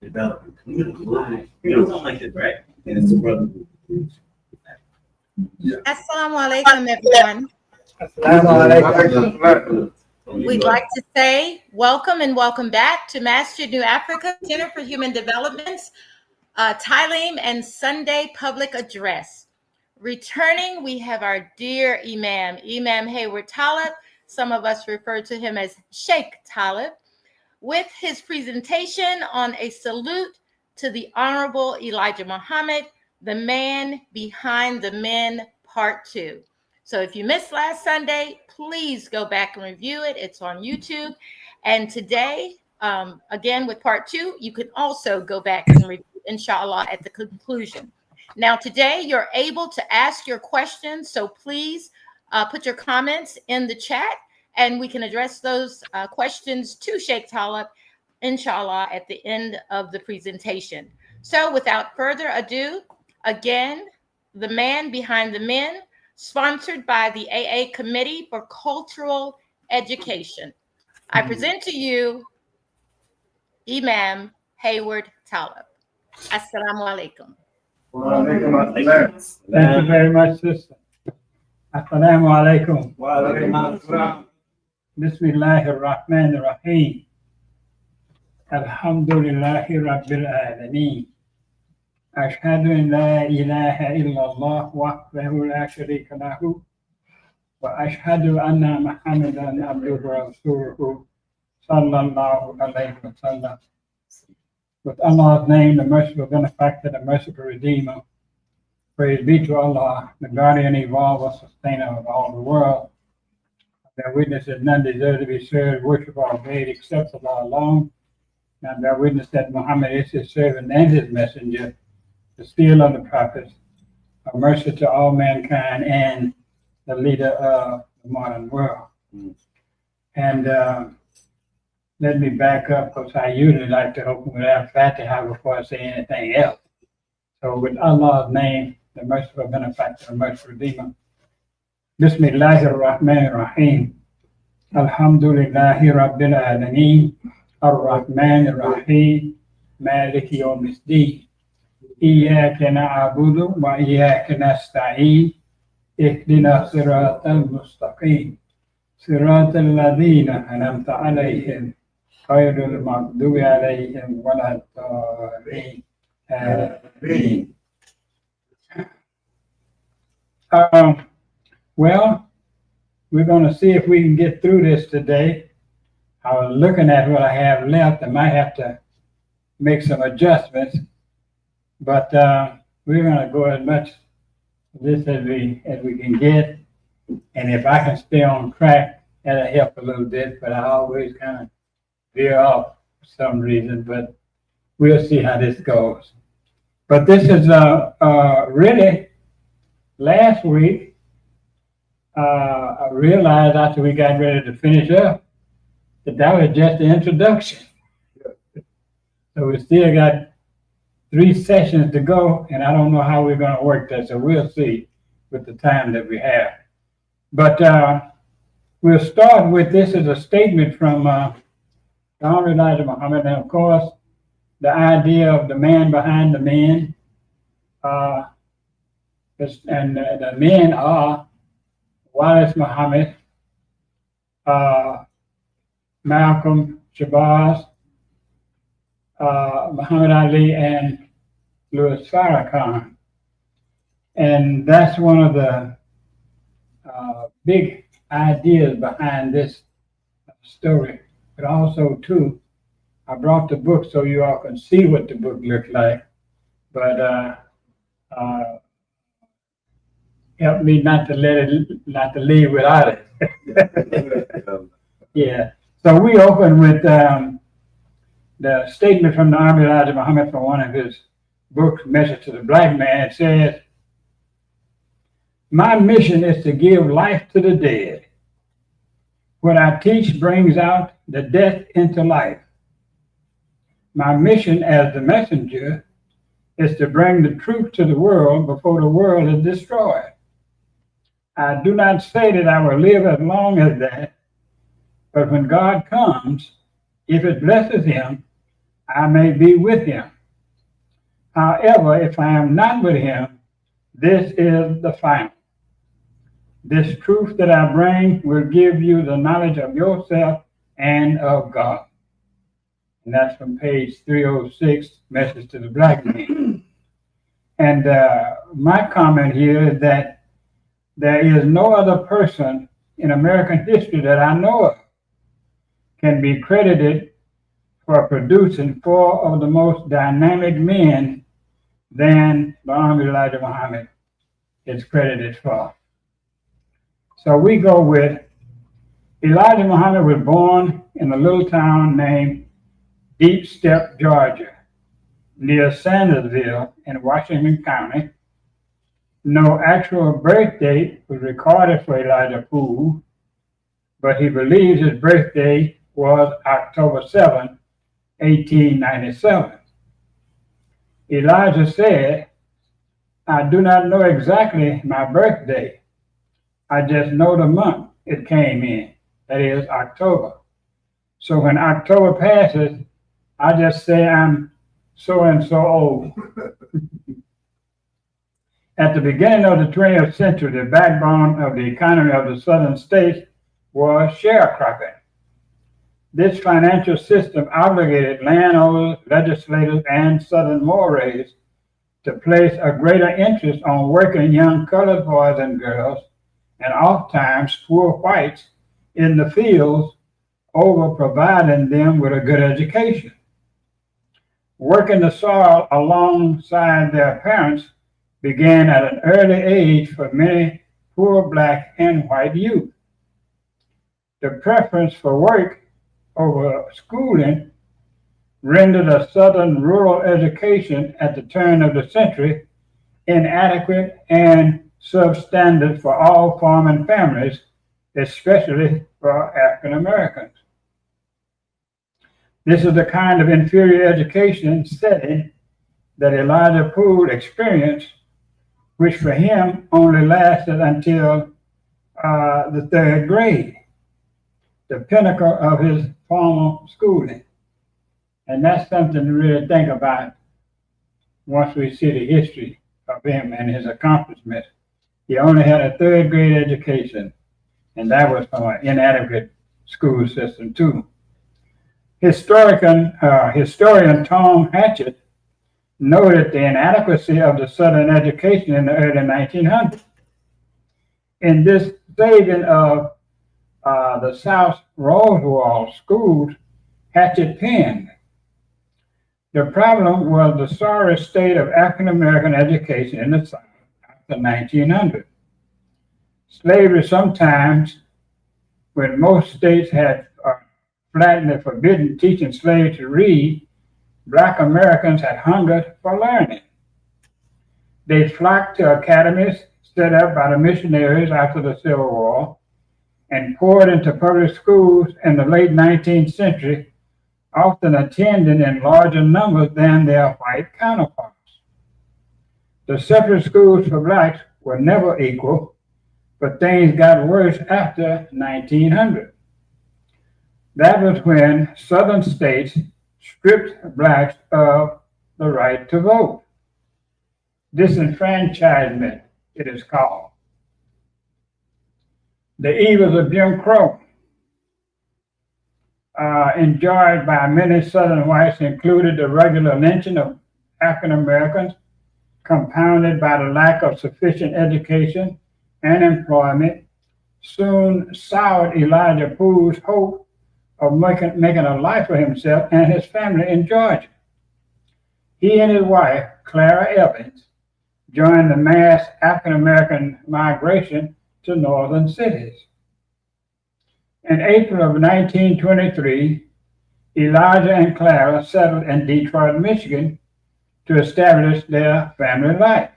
Development. You don't like it, right? And it's a brother. Assalamu alaikum, everyone. We'd like to say welcome and welcome back to Masjid New Africa Center for Human Development's Talim and Sunday public address. Returning, we have our dear Imam Hayward Talib. Some of us refer to him as Sheikh Talib, with his presentation on a salute to the Honorable Elijah Muhammad, the man behind the men, part 2. So if you missed last Sunday, please go back and review it. It's on YouTube. And today, again, with part 2, you can also go back and review, inshallah, at the conclusion. Now, today, you're able to ask your questions. So please put your comments in the chat, and we can address those questions to Sheikh Talib, inshallah, at the end of the presentation. So without further ado, again, the man behind the men, sponsored by the AA Committee for Cultural Education. I present to you Imam Hayward Talib. Assalamu alaikum. Thank you very much, sister. Assalamu alaikum. Wa alaikum assalam. Bismillahir Rahmanir Rahim. Alhamdulillahi Rabbil Alameen. أشهد أن لا إله إلا الله وحده لا شريك له وأشهد أن محمدا عبده ورسوله صلى الله عليه وسلم. With Allah's name, the merciful benefactor, the merciful redeemer, praise be to Allah, the guardian, evolver, sustainer of all the world. Bear witness that none deserve to be served, worship, or obeyed except Allah alone. And bear witness that Muhammad is his servant and his messenger, the seal of the prophets, a mercy to all mankind, and the leader of the modern world. And let me back up, because I usually like to open with Al-Fatiha before I say anything else. So with Allah's name, the merciful benefactor, the merciful redeemer. Bismillahir Rahmanir Rahim. Alhamdulillahi Rabbil Alameen. Ar-Rahmanir Rahim. Maliki Yawmiddin. إياك نعبد وإياك نستعين اهدنا الصراط المستقيم صراط الذين أنعمت عليهم غير المغضوب عليهم ولا الضالين آمين. Well, we're going to see if we can get through this today. I was looking at what I have left. I might have to make some adjustments. But we're going to go as much of this as we can get. And if I can stay on track, that'll help a little bit. But I always kind of veer off for some reason. But we'll see how this goes. But this is really, last week, I realized after we got ready to finish up that was just the introduction. So we still got 3 sessions to go, and I don't know how we're going to work that, so we'll see with the time that we have. But we'll start with this as a statement from Honorable Elijah Muhammad, and of course, the idea of the man behind the men. And the men are Wallace Muhammad, Malcolm Shabazz, Muhammad Ali, and Louis Farrakhan. And that's one of the big ideas behind this story. But also, too, I brought the book so you all can see what the book looks like. But help me not to leave without it. Yeah. So we open with the statement from the Honorable Elijah Muhammad from one of his books, Message to the Black Man. It says, "My mission is to give life to the dead. What I teach brings out the death into life. My mission as the messenger is to bring the truth to the world before the world is destroyed. I do not say that I will live as long as that, But when God comes, if it blesses him, I may be with him. However, if I am not with him, this is the final. This truth that I bring will give you the knowledge of yourself and of God. And that's from page 306, Message to the Black Man. And my comment here is that there is no other person in American history that I know of can be credited for producing four of the most dynamic men than the Honorable Elijah Muhammad is credited for. So we go with Elijah Muhammad was born in a little town named Deep Step, Georgia, near Sandersville in Washington County. No actual birth date was recorded for Elijah Poole, but he believes his birthday was October 7, 1897. Elijah said, I do not know exactly my birthday. I just know the month it came in, that is October. So when October passes, I just say I'm so and so old. At the beginning of the 20th century, the backbone of the economy of the southern states was sharecropping. This financial system obligated landowners, legislators, and southern mores to place a greater interest on working young colored boys and girls, and oftentimes poor whites, in the fields over providing them with a good education. Working the soil alongside their parents began at an early age for many poor black and white youth. The preference for work over schooling rendered a southern rural education at the turn of the century inadequate and substandard for all farming families, especially for African Americans. This is the kind of inferior education setting that Elijah Poole experienced, which for him only lasted until the third grade, the pinnacle of his formal schooling. And that's something to really think about once we see the history of him and his accomplishments. He only had a third grade education, and that was from an inadequate school system too. Historian Tom Hatchett noted the inadequacy of the Southern education in the early 1900s. In this saving of the South Rosewall schools, Hatchett penned, the problem was the sorry state of African American education in the South after 1900. Slavery sometimes, when most states had flatly forbidden teaching slaves to read, Black Americans had hungered for learning. They flocked to academies set up by the missionaries after the Civil War and poured into public schools in the late 19th century, often attending in larger numbers than their white counterparts. The separate schools for blacks were never equal, but things got worse after 1900. That was when southern states stripped blacks of the right to vote. Disenfranchisement, it is called. The evils of Jim Crow, enjoyed by many southern whites, included the regular lynching of African Americans, compounded by the lack of sufficient education and employment, soon soured Elijah Poole's hope of making a life for himself and his family in Georgia. He and his wife, Clara Evans, joined the mass African American migration to northern cities. In April of 1923, Elijah and Clara settled in Detroit, Michigan to establish their family life.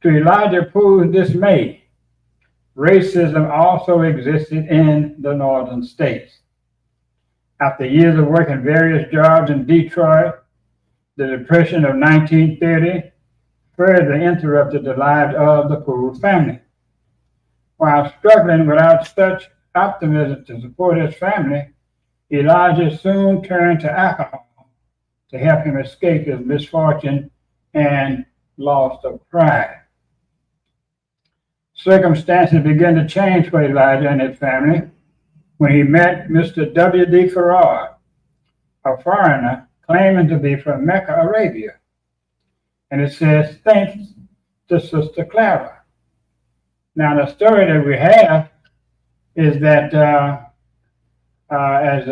To Elijah Poole's dismay, racism also existed in the northern states. After years of working various jobs in Detroit, the Depression of 1930 further interrupted the lives of the Poole family. While struggling without such optimism to support his family, Elijah soon turned to alcohol to help him escape his misfortune and loss of pride. Circumstances began to change for Elijah and his family when he met Mr. W.D. Farrar, a foreigner claiming to be from Mecca, Arabia. And it says, thanks to Sister Clara. Now, the story that we have is that as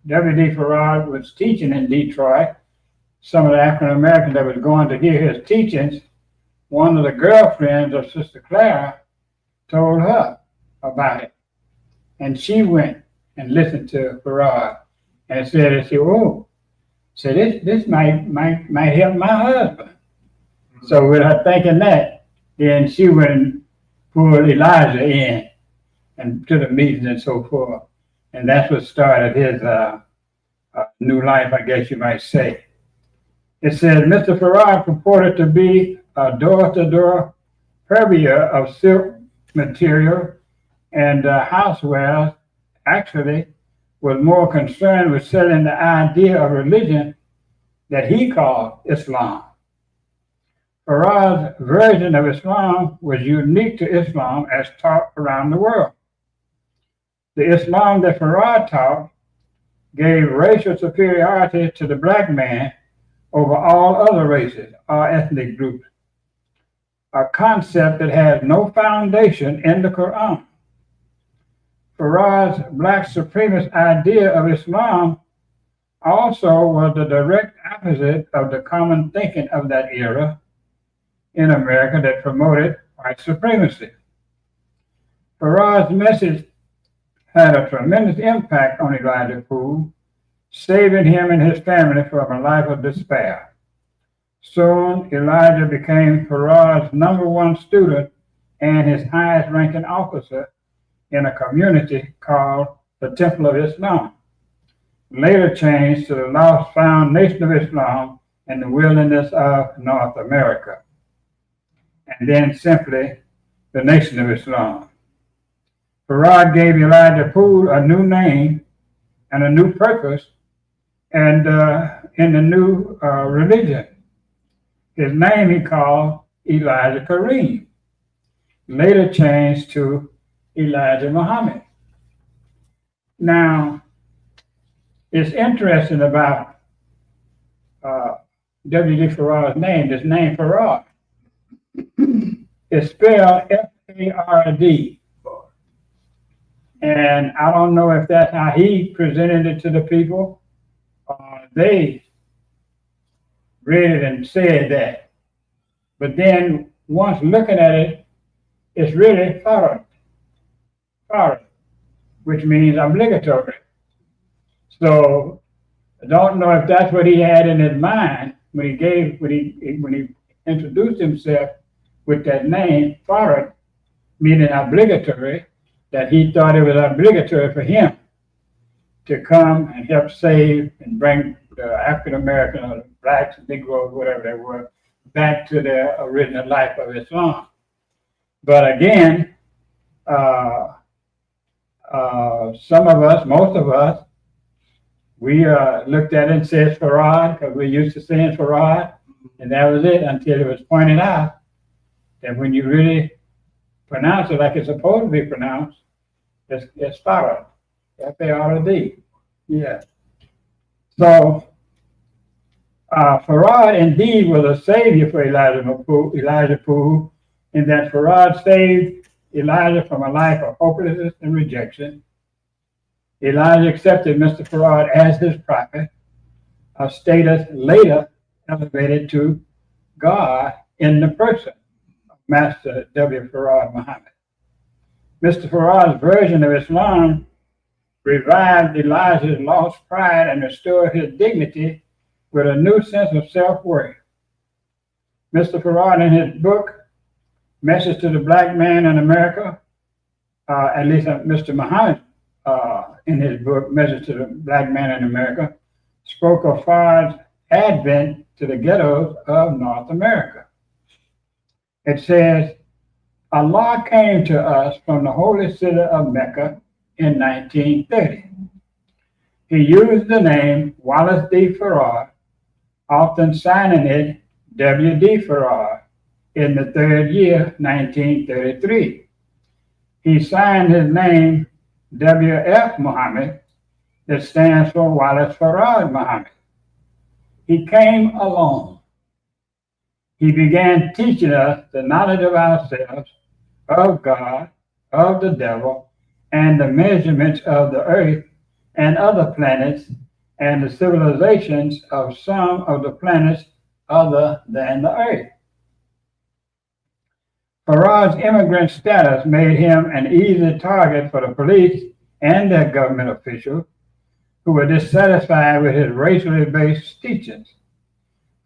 W.D. Farrar was teaching in Detroit, some of the African Americans that was going to hear his teachings, one of the girlfriends of Sister Clara told her about it. And she went and listened to Farrar and said, oh, so this might help my husband. So with her thinking that, then she went and pulled Elijah in and to the meetings and so forth. And that's what started his new life, I guess you might say. It says, Mr. Farrar purported to be a door-to-door purveyor of silk material and housewares. Actually was more concerned with selling the idea of religion that he called Islam. Farrar's version of Islam was unique to Islam as taught around the world. The Islam that Farrar taught gave racial superiority to the black man over all other races or ethnic groups, a concept that has no foundation in the Quran. Farrar's black supremacist idea of Islam also was the direct opposite of the common thinking of that era in America that promoted white supremacy. Farrar's message had a tremendous impact on Elijah Poole, saving him and his family from a life of despair. Soon, Elijah became Farrar's #1 student and his highest ranking officer in a community called the Temple of Islam, later changed to the Lost Found Nation of Islam in the Wilderness of North America, and then simply the Nation of Islam. Farrar gave Elijah Poole a new name and a new purpose and in the new religion. His name he called Elijah Kareem, later changed to Elijah Muhammad. Now, it's interesting about W.D. Farrar's name. This name Farrar is spelled F-A-R-D. And I don't know if that's how he presented it to the people. They read it and said that. But then once looking at it, it's really Farrar, which means obligatory. So I don't know if that's what he had in his mind when he introduced himself with that name, Farrar, meaning obligatory, that he thought it was obligatory for him to come and help save and bring the African American or the blacks, Negroes, whatever they were, back to their original life of Islam. But again, some of us, most of us, we looked at it and said Farrar because we're used to saying Farrar, and that was it until it was pointed out that when you really pronounce it like it's supposed to be pronounced, it's Farrar, F-A-R-D. Yeah. So Farrar indeed was a savior for Elijah Poole, in that Farrar saved Elijah from a life of hopelessness and rejection. Elijah accepted Mr. Farrar as his prophet, a status later elevated to God in the person of Master W. Farrar Muhammad. Mr. Farrar's version of Islam revived Elijah's lost pride and restored his dignity with a new sense of self-worth. Mr. Farrar, in his book, Message to the Black Man in America, at least Mr. Muhammad, in his book, Message to the Black Man in America, spoke of Farrar's advent to the ghettos of North America. It says, Allah came to us from the holy city of Mecca in 1930. He used the name Wallace D. Farrar, often signing it W.D. Farrar, in the third year, 1933. He signed his name W.F. Muhammad, that stands for Wallace Farrar Muhammad. He came alone. He began teaching us the knowledge of ourselves, of God, of the devil, and the measurements of the earth and other planets, and the civilizations of some of the planets other than the earth. Farrar's immigrant status made him an easy target for the police and their government officials who were dissatisfied with his racially based teachings.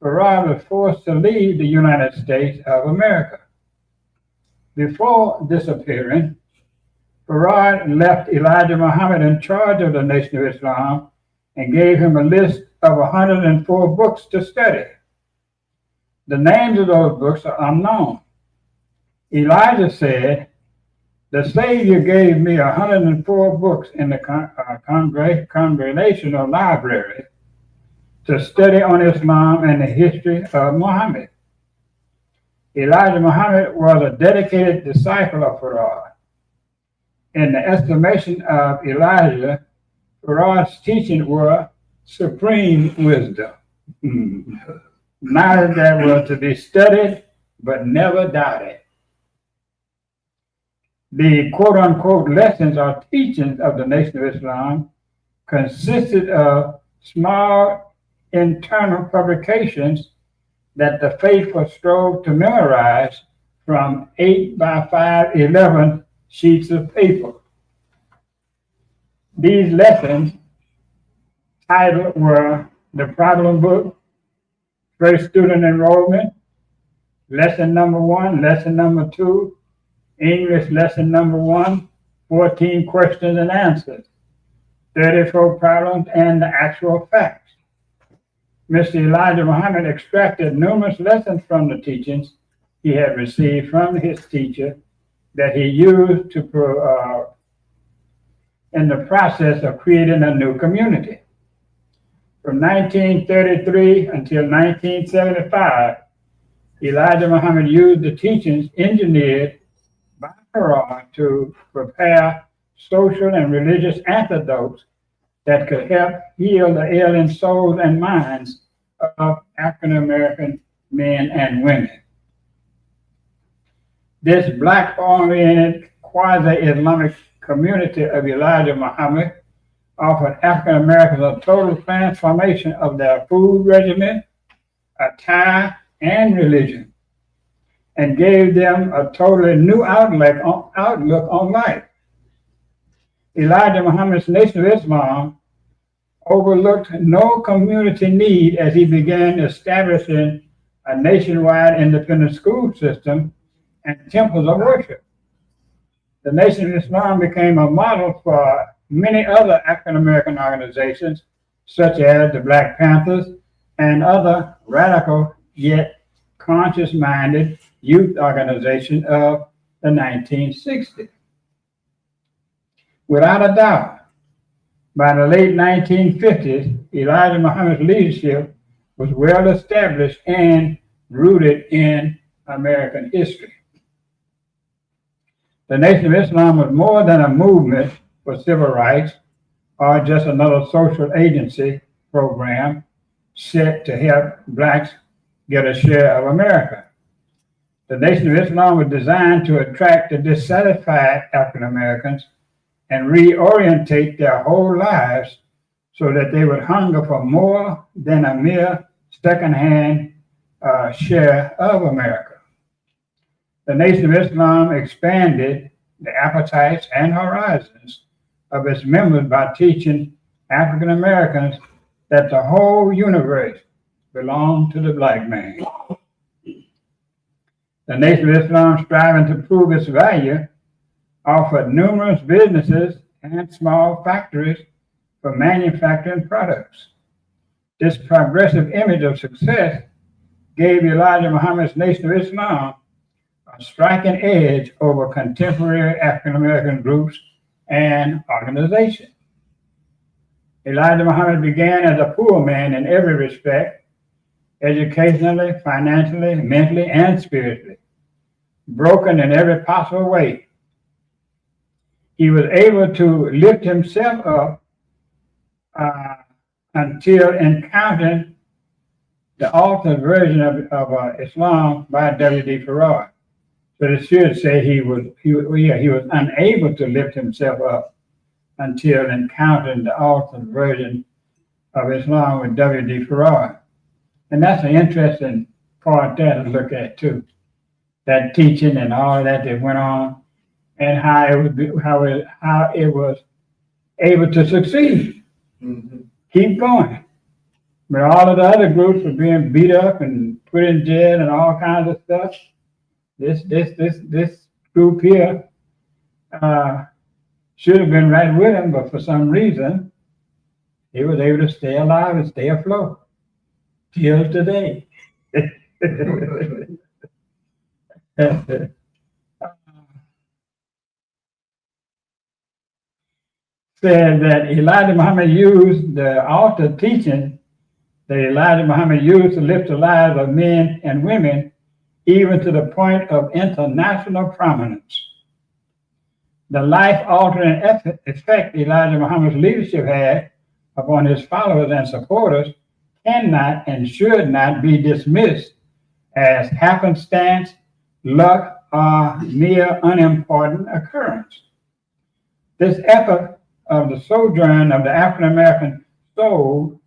Farrar was forced to leave the United States of America. Before disappearing, Farrar left Elijah Muhammad in charge of the Nation of Islam and gave him a list of 104 books to study. The names of those books are unknown. Elijah said, "The Savior gave me 104 books in the congregational library to study on Islam and the history of Muhammad." Elijah Muhammad was a dedicated disciple of Farrar. In the estimation of Elijah, Farrar's teachings were supreme wisdom, knowledge that was to be studied but never doubted. The quote-unquote lessons or teachings of the Nation of Islam consisted of small internal publications that the faithful strove to memorize from 8 by 511 sheets of paper. These lessons titled were The Problem Book, First Student Enrollment, Lesson Number 1, Lesson Number 2, English Lesson Number 1, 14 questions and answers, 34 problems, and the actual facts. Mr. Elijah Muhammad extracted numerous lessons from the teachings he had received from his teacher that he used in the process of creating a new community. From 1933 until 1975, Elijah Muhammad used the teachings engineered by Farrar to prepare social and religious antidotes that could help heal the ailing souls and minds of African American men and women. This Black-oriented quasi-Islamic community of Elijah Muhammad offered African Americans a total transformation of their food regimen, attire, and religion, and gave them a totally new outlook on life. Elijah Muhammad's Nation of Islam overlooked no community need as he began establishing a nationwide independent school system and temples of worship. The Nation of Islam became a model for many other African American organizations, such as the Black Panthers and other radical yet conscious-minded youth organizations of the 1960s. Without a doubt, by the late 1950s, Elijah Muhammad's leadership was well established and rooted in American history. The Nation of Islam was more than a movement for civil rights or just another social agency program set to help Blacks get a share of America. The Nation of Islam was designed to attract the dissatisfied African Americans and reorientate their whole lives so that they would hunger for more than a mere secondhand share of America. The Nation of Islam expanded the appetites and horizons of its members by teaching African Americans that the whole universe belonged to the Black man. The Nation of Islam, striving to prove its value, offered numerous businesses and small factories for manufacturing products. This progressive image of success gave Elijah Muhammad's Nation of Islam a striking edge over contemporary African American groups and organizations. Elijah Muhammad began as a poor man in every respect, educationally, financially, mentally, and spiritually, broken in every possible way. He was able to lift himself up until encountering the altered version of Islam by W.D. Farrar. But it should say he was unable to lift himself up until encountering the altered version of Islam with W.D. Farrar. And that's an interesting part there to look at too. That teaching and all that went on, and how it was able to succeed. Mm-hmm. Keep going. But all of the other groups were being beat up and put in jail and all kinds of stuff. This group here should have been right with him, but for some reason, he was able to stay alive and stay afloat till today. Said that Elijah Muhammad used the altered teaching that Elijah Muhammad used to lift the lives of men and women, even to the point of international prominence. The life-altering effect Elijah Muhammad's leadership had upon his followers and supporters cannot and should not be dismissed as happenstance, luck, or mere unimportant occurrence. This effort of the sojourn of the African American soul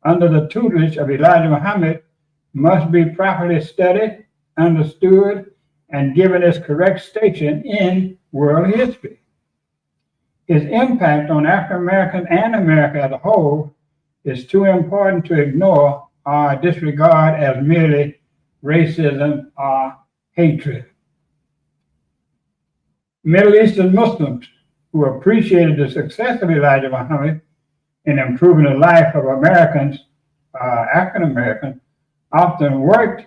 under the tutelage of Elijah Muhammad must be properly studied, understood, and given its correct station in world history. His impact on African Americans and America as a whole is too important to ignore or disregard as merely racism or hatred. Middle Eastern Muslims who appreciated the success of Elijah Muhammad in improving the life of Americans, African Americans, often worked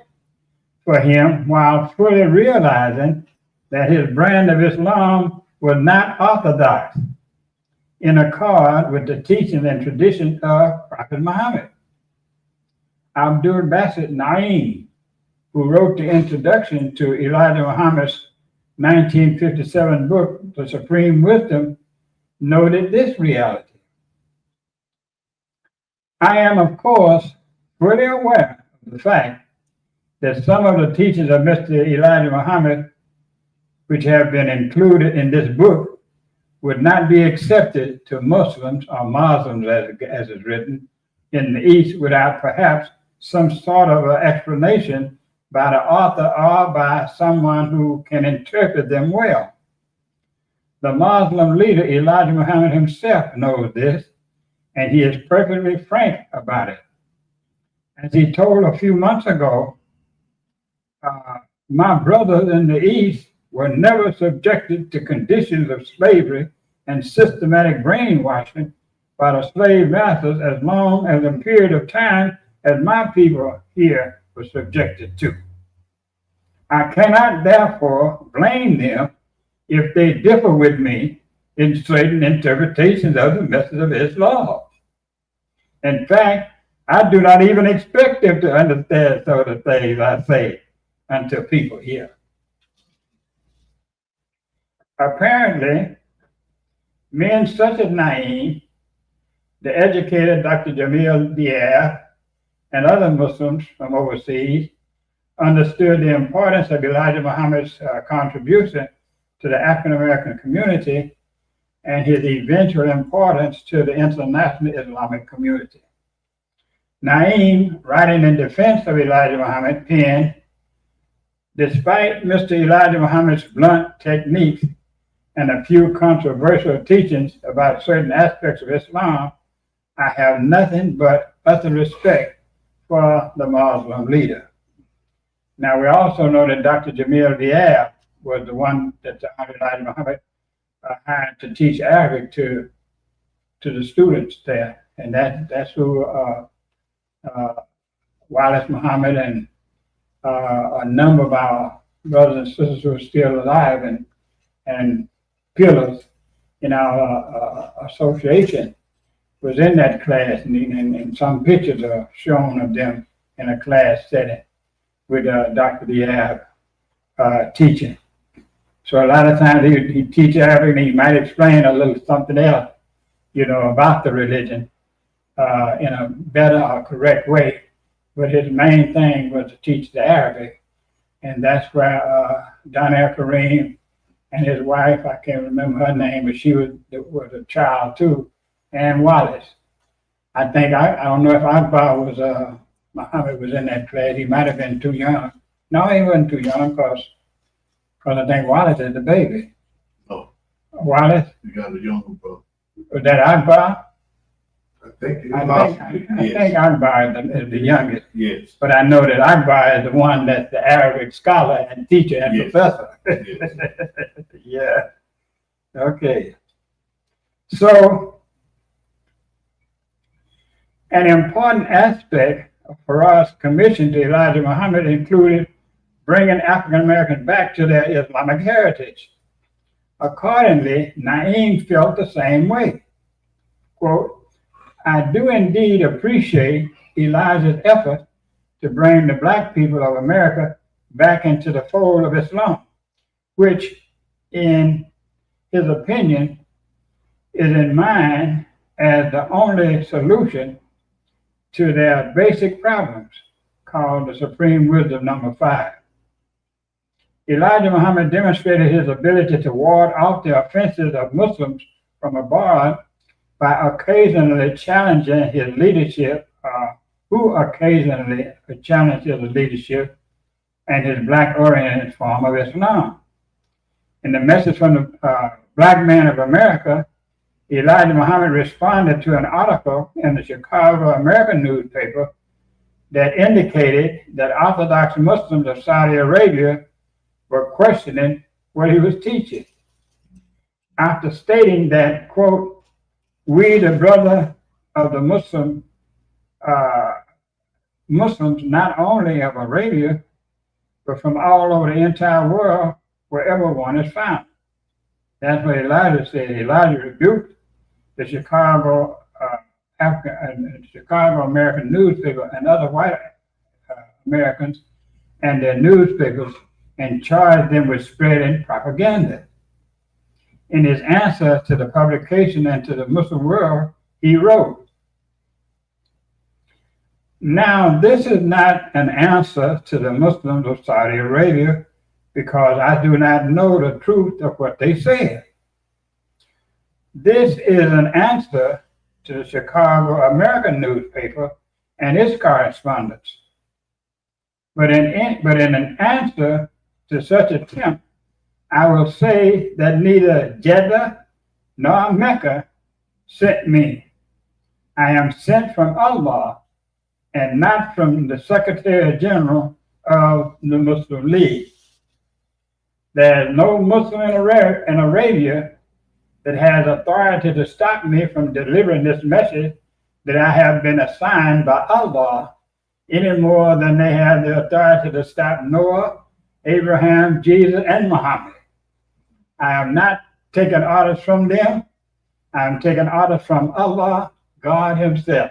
for him while fully realizing that his brand of Islam was not orthodox, in accord with the teachings and traditions of Prophet Muhammad. Abdul Basit Naim, who wrote the introduction to Elijah Muhammad's 1957 book, The Supreme Wisdom, noted this reality. I am, of course, fully aware of the fact that some of the teachings of Mr. Elijah Muhammad, which have been included in this book, would not be accepted to Muslims or Muslims, as is written, in the East without perhaps some sort of an explanation by the author or by someone who can interpret them well. The Muslim leader, Elijah Muhammad himself, knows this, and he is perfectly frank about it. As he told a few months ago, my brothers in the East were never subjected to conditions of slavery and systematic brainwashing by the slave masters as long as a period of time as my people here were subjected to. I cannot therefore blame them if they differ with me in certain interpretations of the message of Islam. In fact, I do not even expect them to understand some of the things I say unto people here. Apparently, men such as Naim, the educated Dr. Jamil Diab, and other Muslims from overseas understood the importance of Elijah Muhammad's contribution to the African American community and his eventual importance to the international Islamic community. Naim, writing in defense of Elijah Muhammad, penned, despite Mr. Elijah Muhammad's blunt techniques and a few controversial teachings about certain aspects of Islam, I have nothing but utter respect for the Muslim leader. Now, we also know that Dr. Jamil Diab was the one that Elijah Muhammad hired to teach Arabic to the students there. And that's who Wallace Muhammad and a number of our brothers and sisters who are still alive and pillars in our association was in that class, and some pictures are shown of them in a class setting with Dr. Diab teaching. So a lot of times he'd teach Arabic and he might explain a little something else, about the religion in a better or correct way. But his main thing was to teach the Arabic. And that's where Donnell Kareem and his wife, I can't remember her name, but she was a child too, Ann Wallace. I think, I don't know if Akbar was, Muhammad was in that class. He might have been too young. No, he wasn't too young because I think Wallace is the baby. Oh. Wallace? You got a younger brother. Was that Akbar? I think I think Akbar is the youngest. Yes. But I know that Akbar is the one that's the Arabic scholar and teacher and Yes. professor. Yes. Yeah. Okay. So, an important aspect of Farah's commission to Elijah Muhammad included bringing African Americans back to their Islamic heritage. Accordingly, Naeem felt the same way. Quote, I do indeed appreciate Elijah's effort to bring the Black people of America back into the fold of Islam, which, in his opinion, is in mind as the only solution to their basic problems, called the Supreme Wisdom number 5. Elijah Muhammad demonstrated his ability to ward off the offenses of Muslims from abroad by occasionally challenging his leadership, who occasionally challenged his leadership and his Black-oriented form of Islam. In the message from the Black Man of America, Elijah Muhammad responded to an article in the Chicago American newspaper that indicated that Orthodox Muslims of Saudi Arabia were questioning what he was teaching. After stating that, quote, we, the brother of the Muslims, not only of Arabia, but from all over the entire world, wherever one is found. That's what Elijah said. Elijah rebuked the Chicago American newspaper and other white Americans and their newspapers and charged them with spreading propaganda. In his answer to the publication and to the Muslim world, he wrote, now, this is not an answer to the Muslims of Saudi Arabia because I do not know the truth of what they said. This is an answer to the Chicago American newspaper and its correspondents. But in an answer to such attempt, I will say that neither Jeddah nor Mecca sent me. I am sent from Allah and not from the Secretary General of the Muslim League. There is no Muslim in Arabia that has authority to stop me from delivering this message that I have been assigned by Allah any more than they have the authority to stop Noah, Abraham, Jesus, and Muhammad. I am not taking orders from them. I am taking orders from Allah, God himself.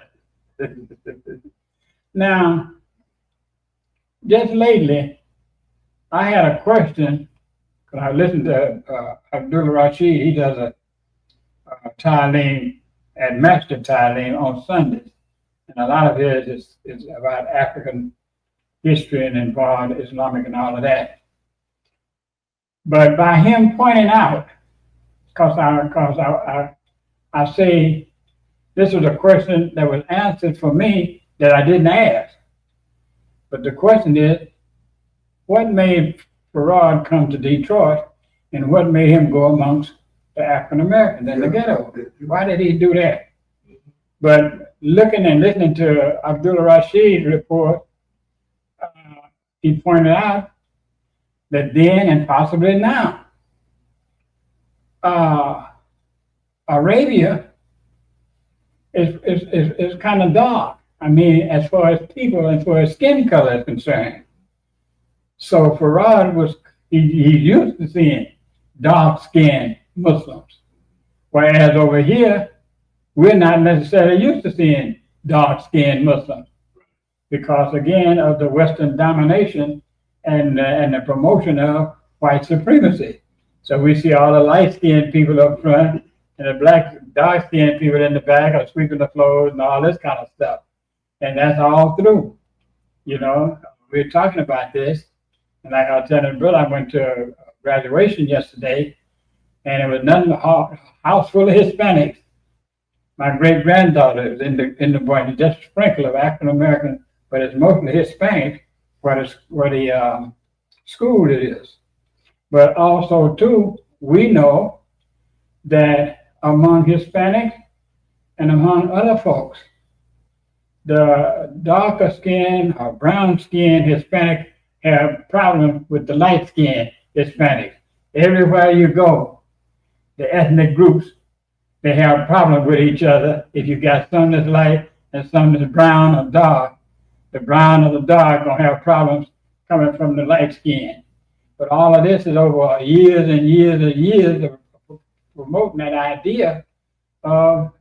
Now, just lately, I had a question, because I listened to Abdul Rashid. He does a Ta'aleem at Master Ta'aleem on Sundays. And a lot of it is about African history and involved Islamic and all of that. But by him pointing out, because I say this was a question that was answered for me that I didn't ask. But the question is, what made Farad come to Detroit and what made him go amongst the African Americans in the ghetto? Why did he do that? But looking and listening to Abdul Rashid's report, he pointed out that then and possibly now, Arabia is kind of dark. I mean, as far as people and as far as skin color is concerned. So Farad he used to seeing dark-skinned Muslims, whereas over here we're not necessarily used to seeing dark-skinned Muslims because, again, of the Western domination and the promotion of white supremacy. So we see all the light-skinned people up front and the black, dark-skinned people in the back are sweeping the floors and all this kind of stuff. And that's all through. You know, we're talking about this. And like I was telling the brother, I went to a graduation yesterday, and it was nothing, a house full of Hispanics. My great-granddaughter was in the boy, just a sprinkle of African American, but it's mostly Hispanic where the school it is. But also, too, we know that among Hispanics and among other folks, the darker skin or brown skin Hispanic have problems with the light skin Hispanics. Everywhere you go, the ethnic groups, they have problems with each other. If you got some that's light and some that's brown or dark, the brown or the dark gonna have problems coming from the light skin. But all of this is over years and years and years of promoting that idea of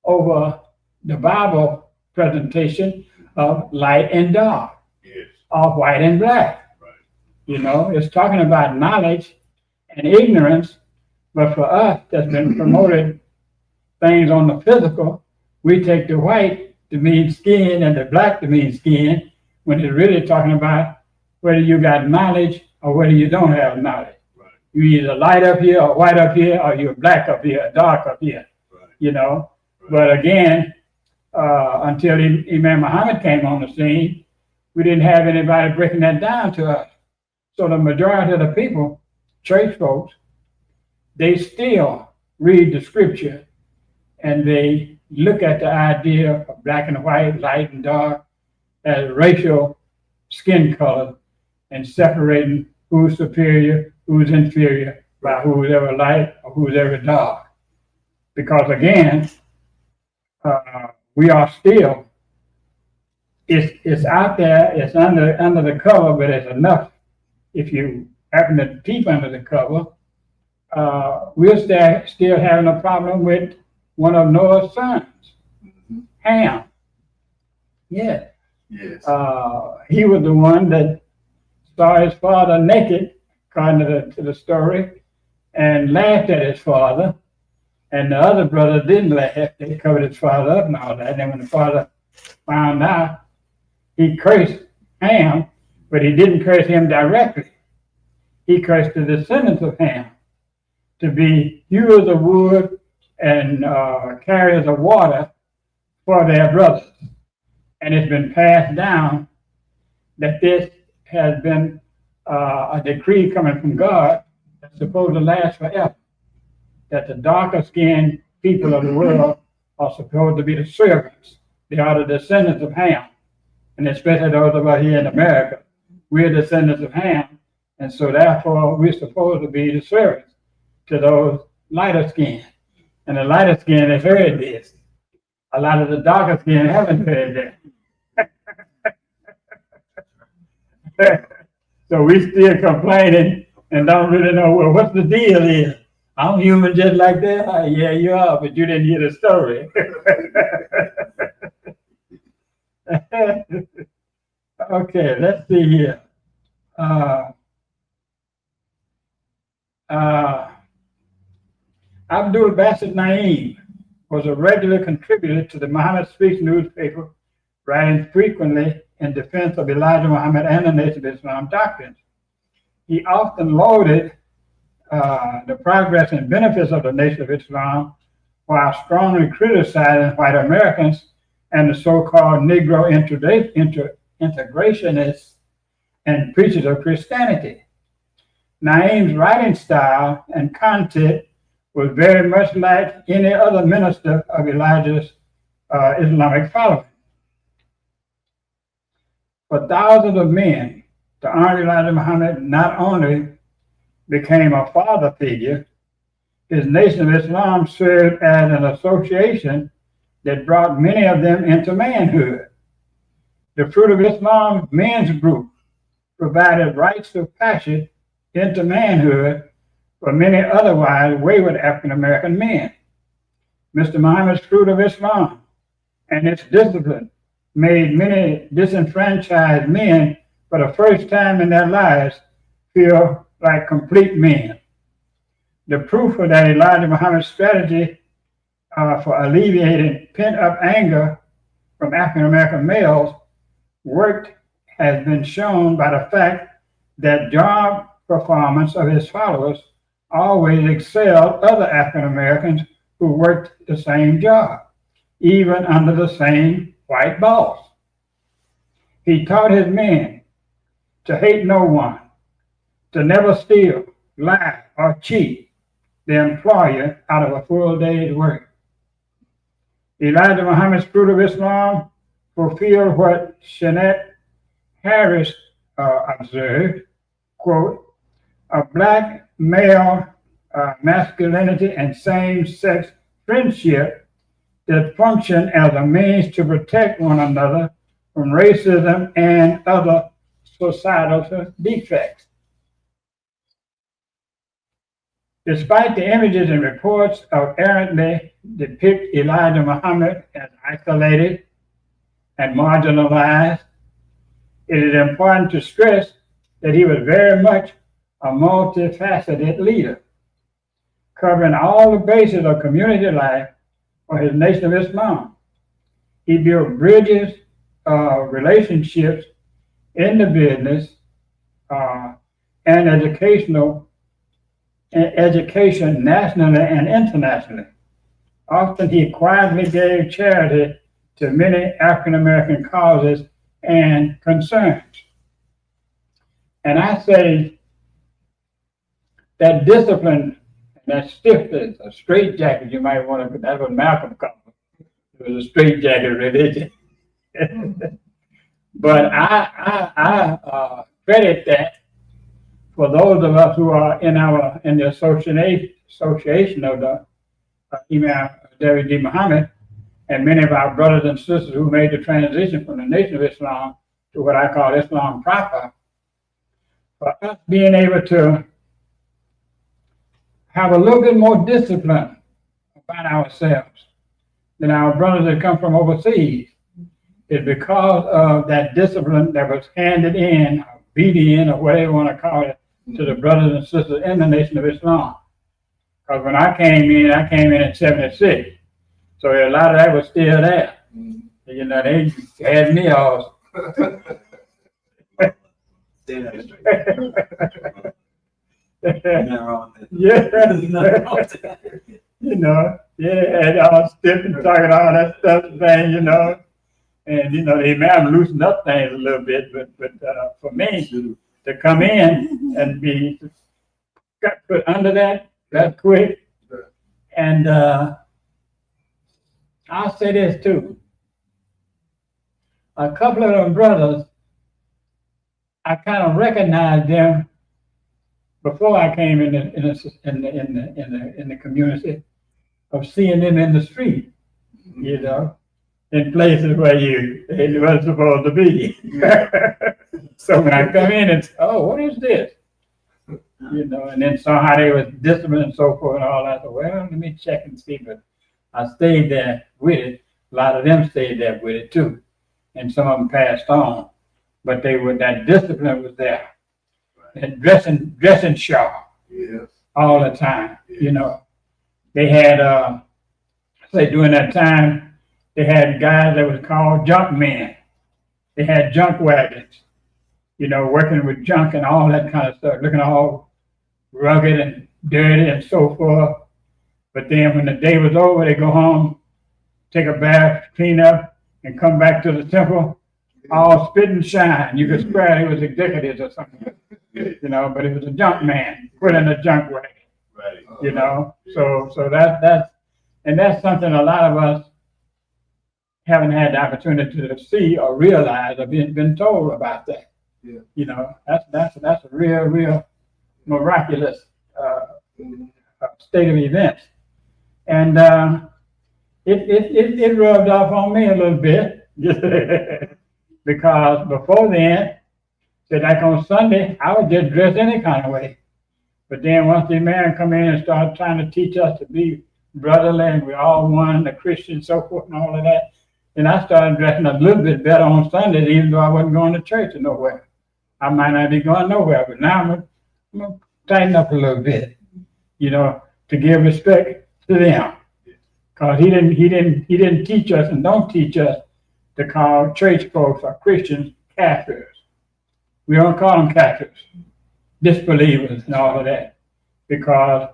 over the Bible presentation of light and dark, Yes. of white and black. Right. You know, it's talking about knowledge and ignorance, but for us that's been promoted things on the physical, we take the white to mean skin and the black to mean skin, when it's really talking about whether you got knowledge or whether you don't have knowledge. Right. You either light up here or white up here, or you're black up here, or dark up here, Right. you know. Right. But again, until Imam Muhammad came on the scene, we didn't have anybody breaking that down to us. So the majority of the people, church folks, they still read the scripture and they look at the idea of black and white, light and dark, as racial skin color and separating who's superior, who's inferior by who's ever light or who's ever dark. Because again, we are still, it's out there, it's under the cover, but it's enough. If you happen to peep under the cover, we're still having a problem with one of Noah's sons, Ham. Yeah. Yes. He was the one that saw his father naked, according to the story, and laughed at his father. And the other brother didn't laugh. They covered his father up and all that. And then when the father found out, he cursed Ham, but he didn't curse him directly. He cursed the descendants of Ham to be hewers of wood and carriers of water for their brothers. And it's been passed down that this has been a decree coming from God that's supposed to last forever. That the darker skinned people of the world are supposed to be the servants. They are the descendants of Ham. And especially those of us here in America, we're descendants of Ham. And so therefore we're supposed to be the servants to those lighter skinned. And the lighter skinned have heard this. A lot of the darker skinned haven't heard that. So we still complaining and don't really know, well, what's the deal is? I'm human just like that. Yeah, you are, but you didn't hear the story. Okay, let's see here. Abdul Basit Naim was a regular contributor to the Muhammad Speaks newspaper, writing frequently in defense of Elijah Muhammad and the Nation of Islam doctrines. He often lauded the progress and benefits of the Nation of Islam, while strongly criticizing white Americans and the so-called Negro integrationists and preachers of Christianity. Naim's writing style and content was very much like any other minister of Elijah's Islamic following. For thousands of men, the Honorable Elijah Muhammad not only became a father figure, his Nation of Islam served as an association that brought many of them into manhood. The Fruit of Islam men's group provided rites of passage into manhood for many otherwise wayward African American men. Mr. Muhammad's Fruit of Islam and its discipline made many disenfranchised men for the first time in their lives feel like complete men. The proof of that Elijah Muhammad's strategy for alleviating pent-up anger from African American males worked has been shown by the fact that job performance of his followers always excelled other African Americans who worked the same job, even under the same white boss. He taught his men to hate no one, to never steal, lie, or cheat the employer out of a full day's work. Elijah Muhammad's Fruit of Islam fulfilled what Shanette Harris observed, quote, a black male masculinity and same-sex friendship that function as a means to protect one another from racism and other societal defects. Despite the images and reports of errantly depict Elijah Muhammad as isolated and marginalized, it is important to stress that he was very much a multifaceted leader, covering all the bases of community life for his Nation of Islam. He built bridges, relationships in the business, and education nationally and internationally. Often he quietly gave charity to many African American causes and concerns. And I say that discipline, that stiffness, a straitjacket, you might want to, that's what Malcolm called it. It was a straitjacket religion. But I credit that for those of us who are in the association of the Imam W.D. Muhammad, and many of our brothers and sisters who made the transition from the Nation of Islam to what I call Islam proper, for us being able to have a little bit more discipline about ourselves than our brothers that come from overseas is because of that discipline that was handed in, or beat in, or whatever you want to call it, to the brothers and sisters in the Nation of Islam. Because when I came in 76. So a lot of that was still there. You know, they had me all. Yeah. You know, yeah, and all stiff and talking all that stuff, thing, you know. And, you know, the Imam loosened up things a little bit, but for me to come in and be got put under that quick. And I'll say this too. A couple of them brothers, I kind of recognized them before I came in the community, of seeing them in the street, you know, in places where they weren't supposed to be. So when I come in and say, oh, what is this? You know, and then saw how they was disciplined and so forth and all that. So, well, let me check and see. But I stayed there with it. A lot of them stayed there with it too. And some of them passed on. But that discipline was there. And dressing sharp. Yes. All the time. Yes. You know. They had during that time, they had guys that was called junk men. They had junk wagons, you know, working with junk and all that kind of stuff, looking all rugged and dirty and so forth. But then when the day was over, they go home, take a bath, clean up, and come back to the temple, all spit and shine. You could swear he was executives or something, you know, but he was a junk man, put in a junk wagon, Right. you know. So that's something a lot of us haven't had the opportunity to see or realize or been told about that. Yeah. You know, that's a real miraculous state of events. And it rubbed off on me a little bit because before then, Said like on Sunday, I would just dress any kind of way. But then once the man come in and started trying to teach us to be brotherly and we all one, the Christian, so forth and all of that, then I started dressing a little bit better on Sundays, even though I wasn't going to church or nowhere. I might not be going nowhere, but now I'm gonna tighten up a little bit, you know, to give respect to them. Because he didn't teach us and don't teach us to call church folks or Christians Kafirs. We don't call them Kafirs, disbelievers and all of that, because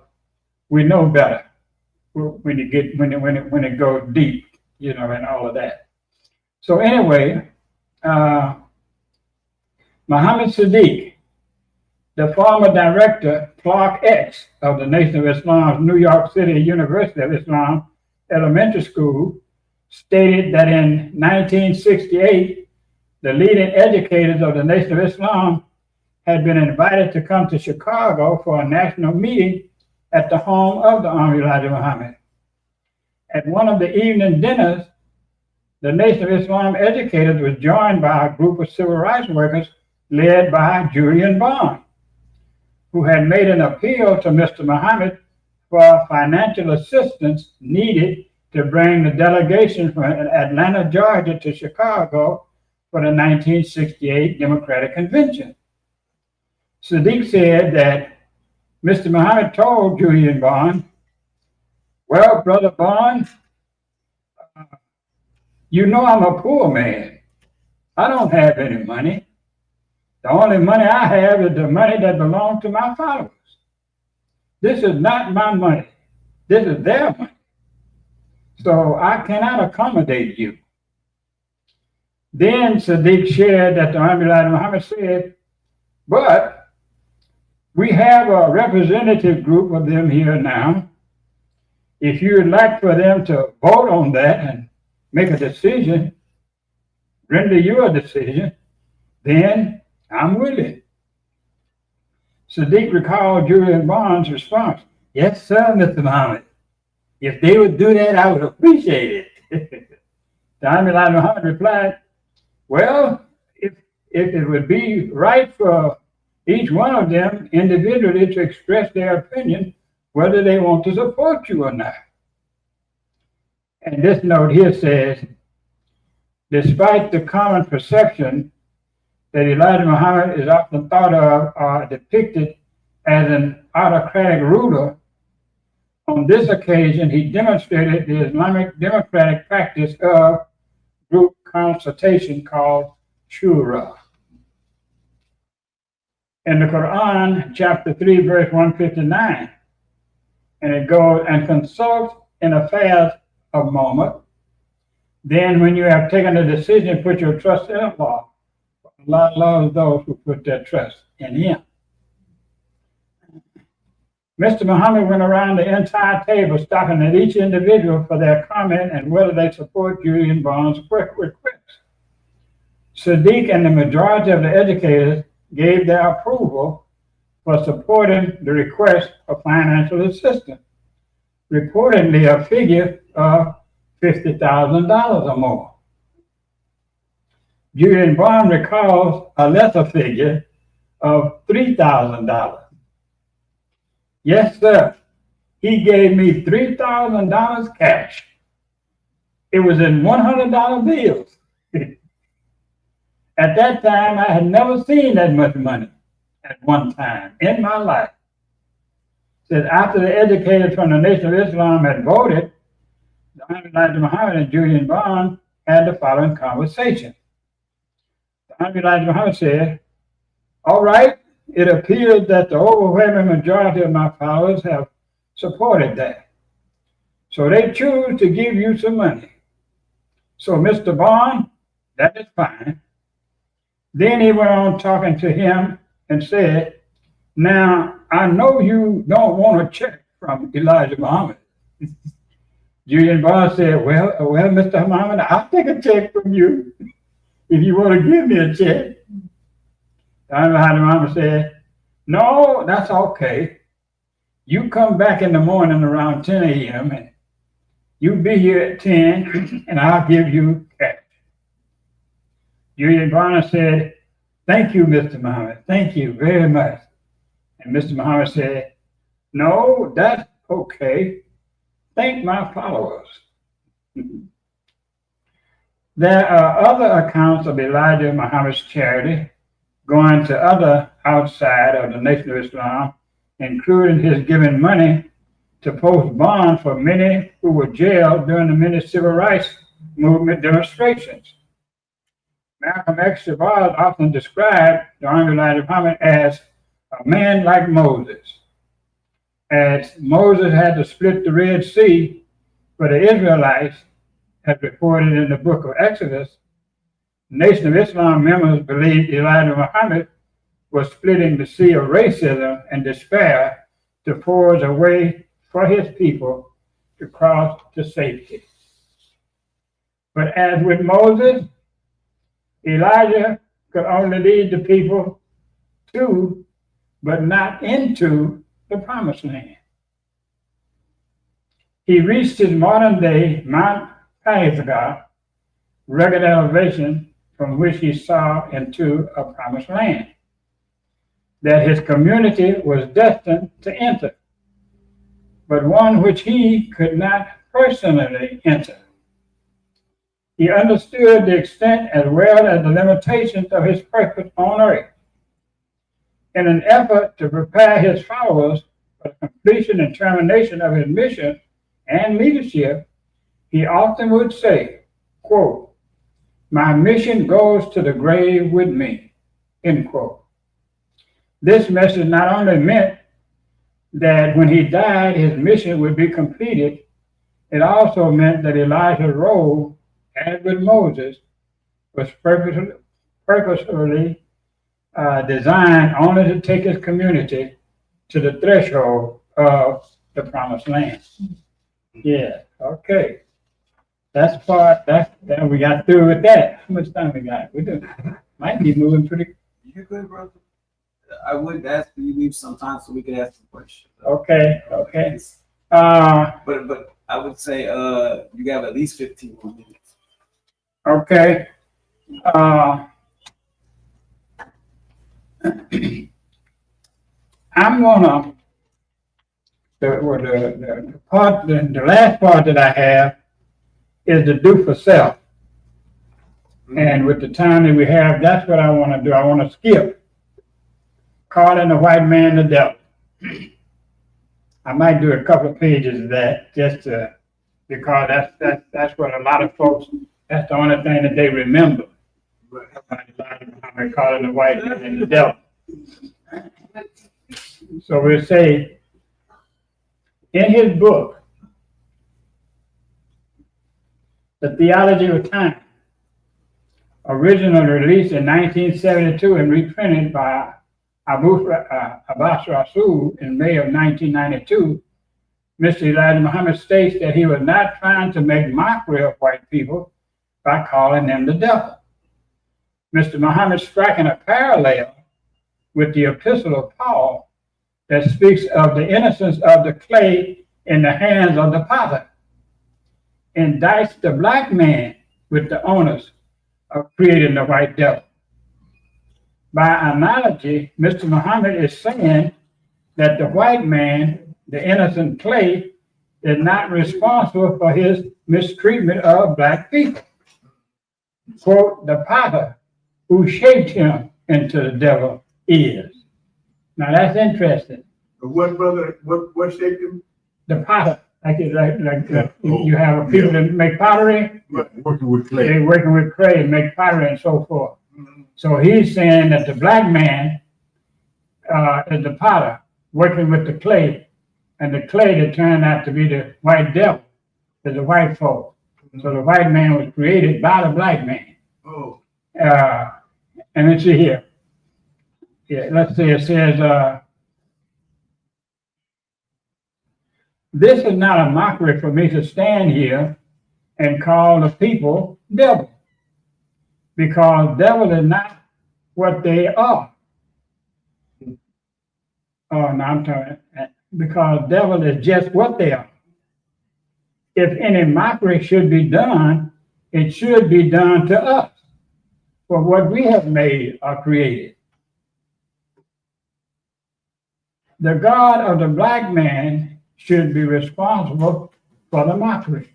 we know better when it goes deep, you know, and all of that. So anyway, Muhammad Sadiq, the former director, Clark X, of the Nation of Islam's New York City University of Islam Elementary School, stated that in 1968, the leading educators of the Nation of Islam had been invited to come to Chicago for a national meeting at the home of the Honorable Elijah Muhammad. At one of the evening dinners, the Nation of Islam educators was joined by a group of civil rights workers led by Julian Bond, who had made an appeal to Mr. Muhammad for financial assistance needed to bring the delegation from Atlanta, Georgia to Chicago for the 1968 Democratic Convention. Sadiq said that Mr. Muhammad told Julian Bond, "Well, Brother Bond, you know I'm a poor man. I don't have any money. The only money I have is the money that belongs to my followers. This is not my money. This is their money. So I cannot accommodate you." Then Sadiq shared that the Honorable Elijah Muhammad said, "But we have a representative group of them here now. If you would like for them to vote on that and make a decision, render you a decision, then I'm willing." Sadiq recalled Julian Bond's response, "Yes, sir, Mr. Muhammad. If they would do that, I would appreciate it." The Honorable Elijah Muhammad replied, "Well, if it would be right for each one of them individually to express their opinion whether they want to support you or not." And this note here says, despite the common perception that Elijah Muhammad is often thought of or depicted as an autocratic ruler, on this occasion he demonstrated the Islamic democratic practice of group consultation called shura. In the Quran, chapter 3, verse 159, and it goes, "And consult in affairs a moment. Then when you have taken a decision, put your trust in Allah. Allah loves those who put their trust in Him." Mr. Muhammad went around the entire table, stopping at each individual for their comment and whether they support Julian Bond's request. Sadiq and the majority of the educators gave their approval for supporting the request for financial assistance, reportedly a figure of $50,000 or more. Julian Bond recalls a lesser figure of $3,000. "Yes, sir. He gave me $3,000 cash. It was in $100 bills." At that time, I had never seen that much money at one time in my life. Said after the educators from the Nation of Islam had voted, the Honorable Elijah Muhammad and Julian Bond had the following conversation. The Honorable Elijah Muhammad said, "All right, it appears that the overwhelming majority of my followers have supported that. So they choose to give you some money. So Mr. Bond, that is fine." Then he went on talking to him and said, "Now, I know you don't want a check from Elijah Muhammad." Julian Bond said, well, Mr. Muhammad, I'll take a check from you if you want to give me a check." Elijah Muhammad said, "No, that's okay. You come back in the morning around 10 a.m. and you be here at 10 and I'll give you cash." Julian Bond said, Thank you, Mr. Muhammad. Thank you very much. And Mr. Muhammad said, no, that's okay. Thank my followers. There are other accounts of Elijah Muhammad's charity going to other outside of the Nation of Islam, including his giving money to post bond for many who were jailed during the many civil rights movement demonstrations. Malcolm X Shabazz often described the Honorable Elijah Muhammad as a man like Moses. As Moses had to split the Red Sea for the Israelites, as reported in the book of Exodus, Nation of Islam members believed Elijah Muhammad was splitting the sea of racism and despair to forge a way for his people to cross to safety. But as with Moses, Elijah could only lead the people to, but not into, the promised land. He reached his modern day Mount Pisgah, rugged elevation from which he saw into a promised land that his community was destined to enter, but one which he could not personally enter. He understood the extent as well as the limitations of his purpose on earth. In an effort to prepare his followers for the completion and termination of his mission and leadership, he often would say, quote, "My mission goes to the grave with me," end quote. This message not only meant that when he died, his mission would be completed, it also meant that Elijah's role, as with Moses, was purposefully designed only to take his community to the threshold of the promised land. Yeah, okay. That's part, that we got through with that. How much time we got? We do. Might be moving pretty. You're good, brother. I would ask for you to leave some time so we could ask some questions. Okay, okay. But I would say you have at least 15 more minutes. Okay. I'm gonna the last part that I have is the do for self. And with the time that we have, that's what I want to do. I want to skip calling the white man the devil. I might do a couple of pages of that just to, because that's what a lot of folks, that's the only thing that they remember. About calling the white man the devil. So we'll say, in his book, The Theology of Time, originally released in 1972 and reprinted by Abbas Rasul in May of 1992, Mr. Elijah Muhammad states that he was not trying to make mockery of white people by calling them the devil. Mr. Muhammad striking a parallel with the epistle of Paul that speaks of the innocence of the clay in the hands of the potter, indicts the black man with the onus of creating the white devil. By analogy, Mr. Muhammad is saying that the white man, the innocent clay, is not responsible for his mistreatment of black people. Quote, the potter who shaped him into the devil is. Now that's interesting. What, brother? What shaped him? The potter, you have people that make pottery. Working with clay. They're working with clay and make pottery and so forth. Mm-hmm. So he's saying that the black man is the potter working with the clay, and the clay that turned out to be the white devil is the white folk. Mm-hmm. So the white man was created by the black man. Oh. And let's see here. Yeah, let's see, it says, this is not a mockery for me to stand here and call the people devil, because devil is not what they are. Oh, no, I'm talking, because devil is just what they are. If any mockery should be done, it should be done to us, for what we have made or created. The God of the black man should be responsible for the mockery.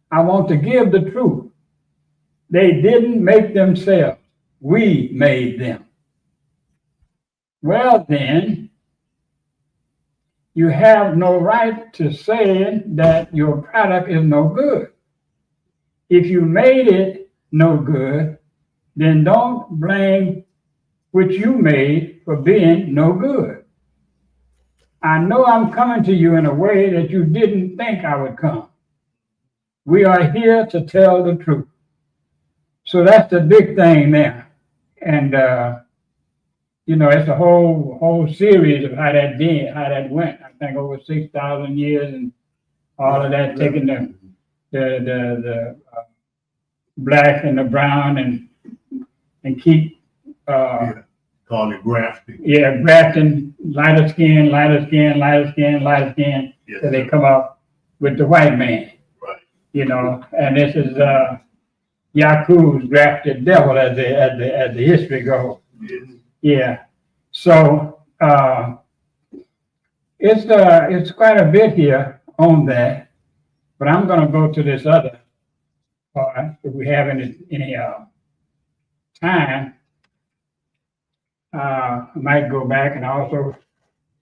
I want to give the truth. They didn't make themselves. We made them. Well, then, you have no right to say that your product is no good. If you made it no good, then don't blame what you made for being no good. I know I'm coming to you in a way that you didn't think I would come. We are here to tell the truth. So that's the big thing there. And, it's a whole series of how that went. I think over 6,000 years and all of that, taking the black and the brown and keep Call it grafting. Yeah, grafting, lighter skin, Yes, till they sir. come up with the white man. Right. And this is Yakub's grafted devil as the history goes. Yes. Yeah. So it's quite a bit here on that, but I'm going to go to this other part if we have any time. I might go back and also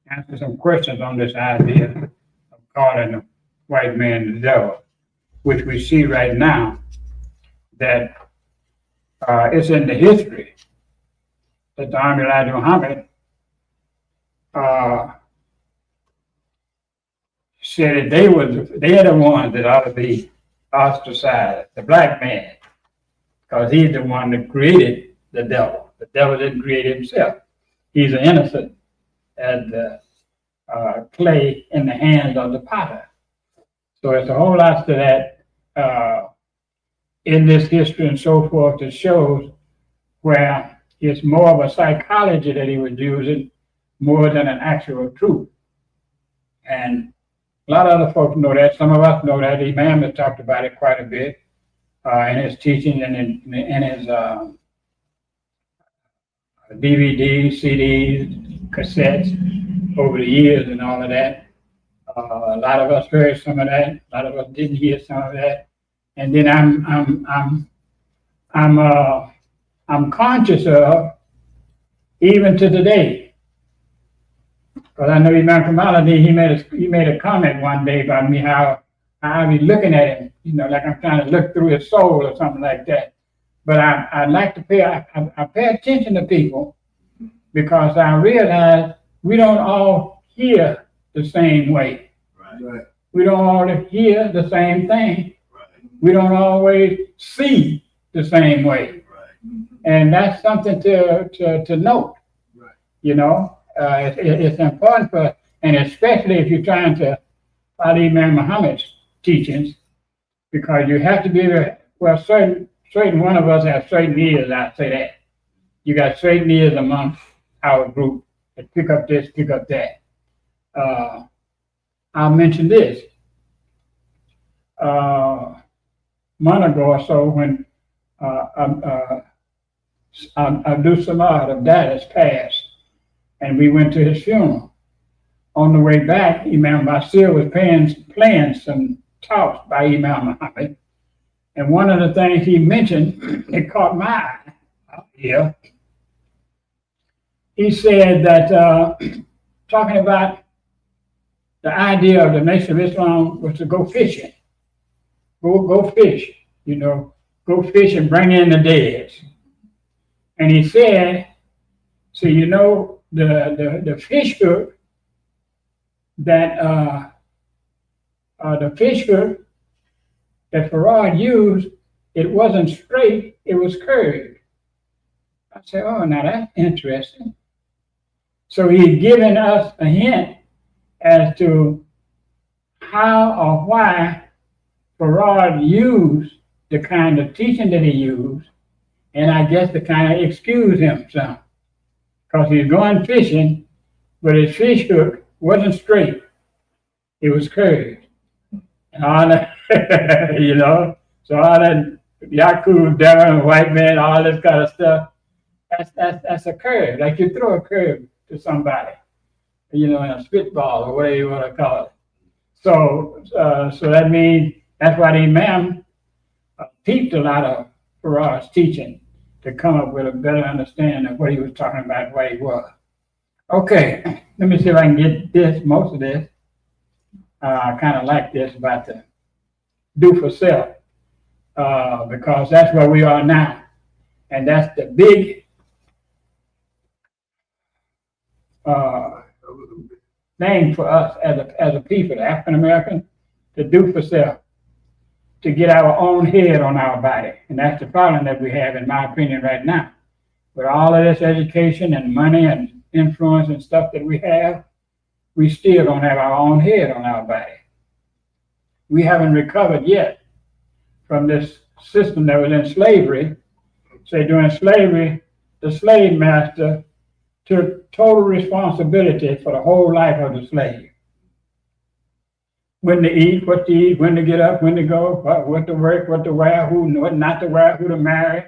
answer some questions on this idea of calling the white man the devil, which we see right now that it's in the history that the Army Elijah Muhammad said that they are the ones that ought to be ostracized, the black man, because he's the one that created the devil. The devil didn't create himself. He's an innocent as the clay in the hands of the potter. So it's a whole lot to that in this history and so forth that shows where it's more of a psychology that he was using more than an actual truth. And a lot of other folks know that. Some of us know that. Imam has talked about it quite a bit in his teaching and in his DVDs, CDs, cassettes over the years and all of that. A lot of us heard some of that. A lot of us didn't hear some of that. And then I'm conscious of even to today, because I know Imam Kamali, he made a comment one day about me how I be looking at him, like I'm trying to look through his soul or something like that. But I like to pay attention to people because I realize we don't all hear the same way. Right. We don't all hear the same thing. Right. We don't always see the same way. Right. And that's something to note. Right. It's important and especially if you're trying to follow Imam Muhammad's teachings, because you have to be certain one of us have certain ears, I say that. You got certain ears amongst our group that pick up this, pick up that. I'll mention this. A month ago or so when Abdul Samad of Dallas passed, and we went to his funeral. On the way back, Imam Basir was playing some talks by Imam Muhammad. And one of the things he mentioned, it caught my eye out here. He said that, talking about the idea of the Nation of Islam was to go fishing. Go fish, go fish and bring in the dead. And he said, the fish hook that Farad used, it wasn't straight, it was curved. I said, oh, now that's interesting. So he's given us a hint as to how or why Farad used the kind of teaching that he used, and I guess to kind of excuse him some. Because he's going fishing, but his fish hook wasn't straight, it was curved. And all that, So all that Yakub, devil, white man, all this kind of stuff, that's a curve. Like you throw a curve to somebody, in a spitball or whatever you want to call it. So that means that's why the imam peeped a lot of Farah's teaching to come up with a better understanding of what he was talking about, what he was. Okay, let me see if I can get most of this. I kind of like this about the do for self, because that's where we are now. And that's the big thing for us as a people, African American, to do for self, to get our own head on our body. And that's the problem that we have, in my opinion, right now. With all of this education and money and influence and stuff that we have, we still don't have our own head on our body. We haven't recovered yet from this system that was in slavery. Say during slavery, the slave master took total responsibility for the whole life of the slave. When to eat, what to eat, when to get up, when to go, what to work, what to wear, what not to wear, who to marry,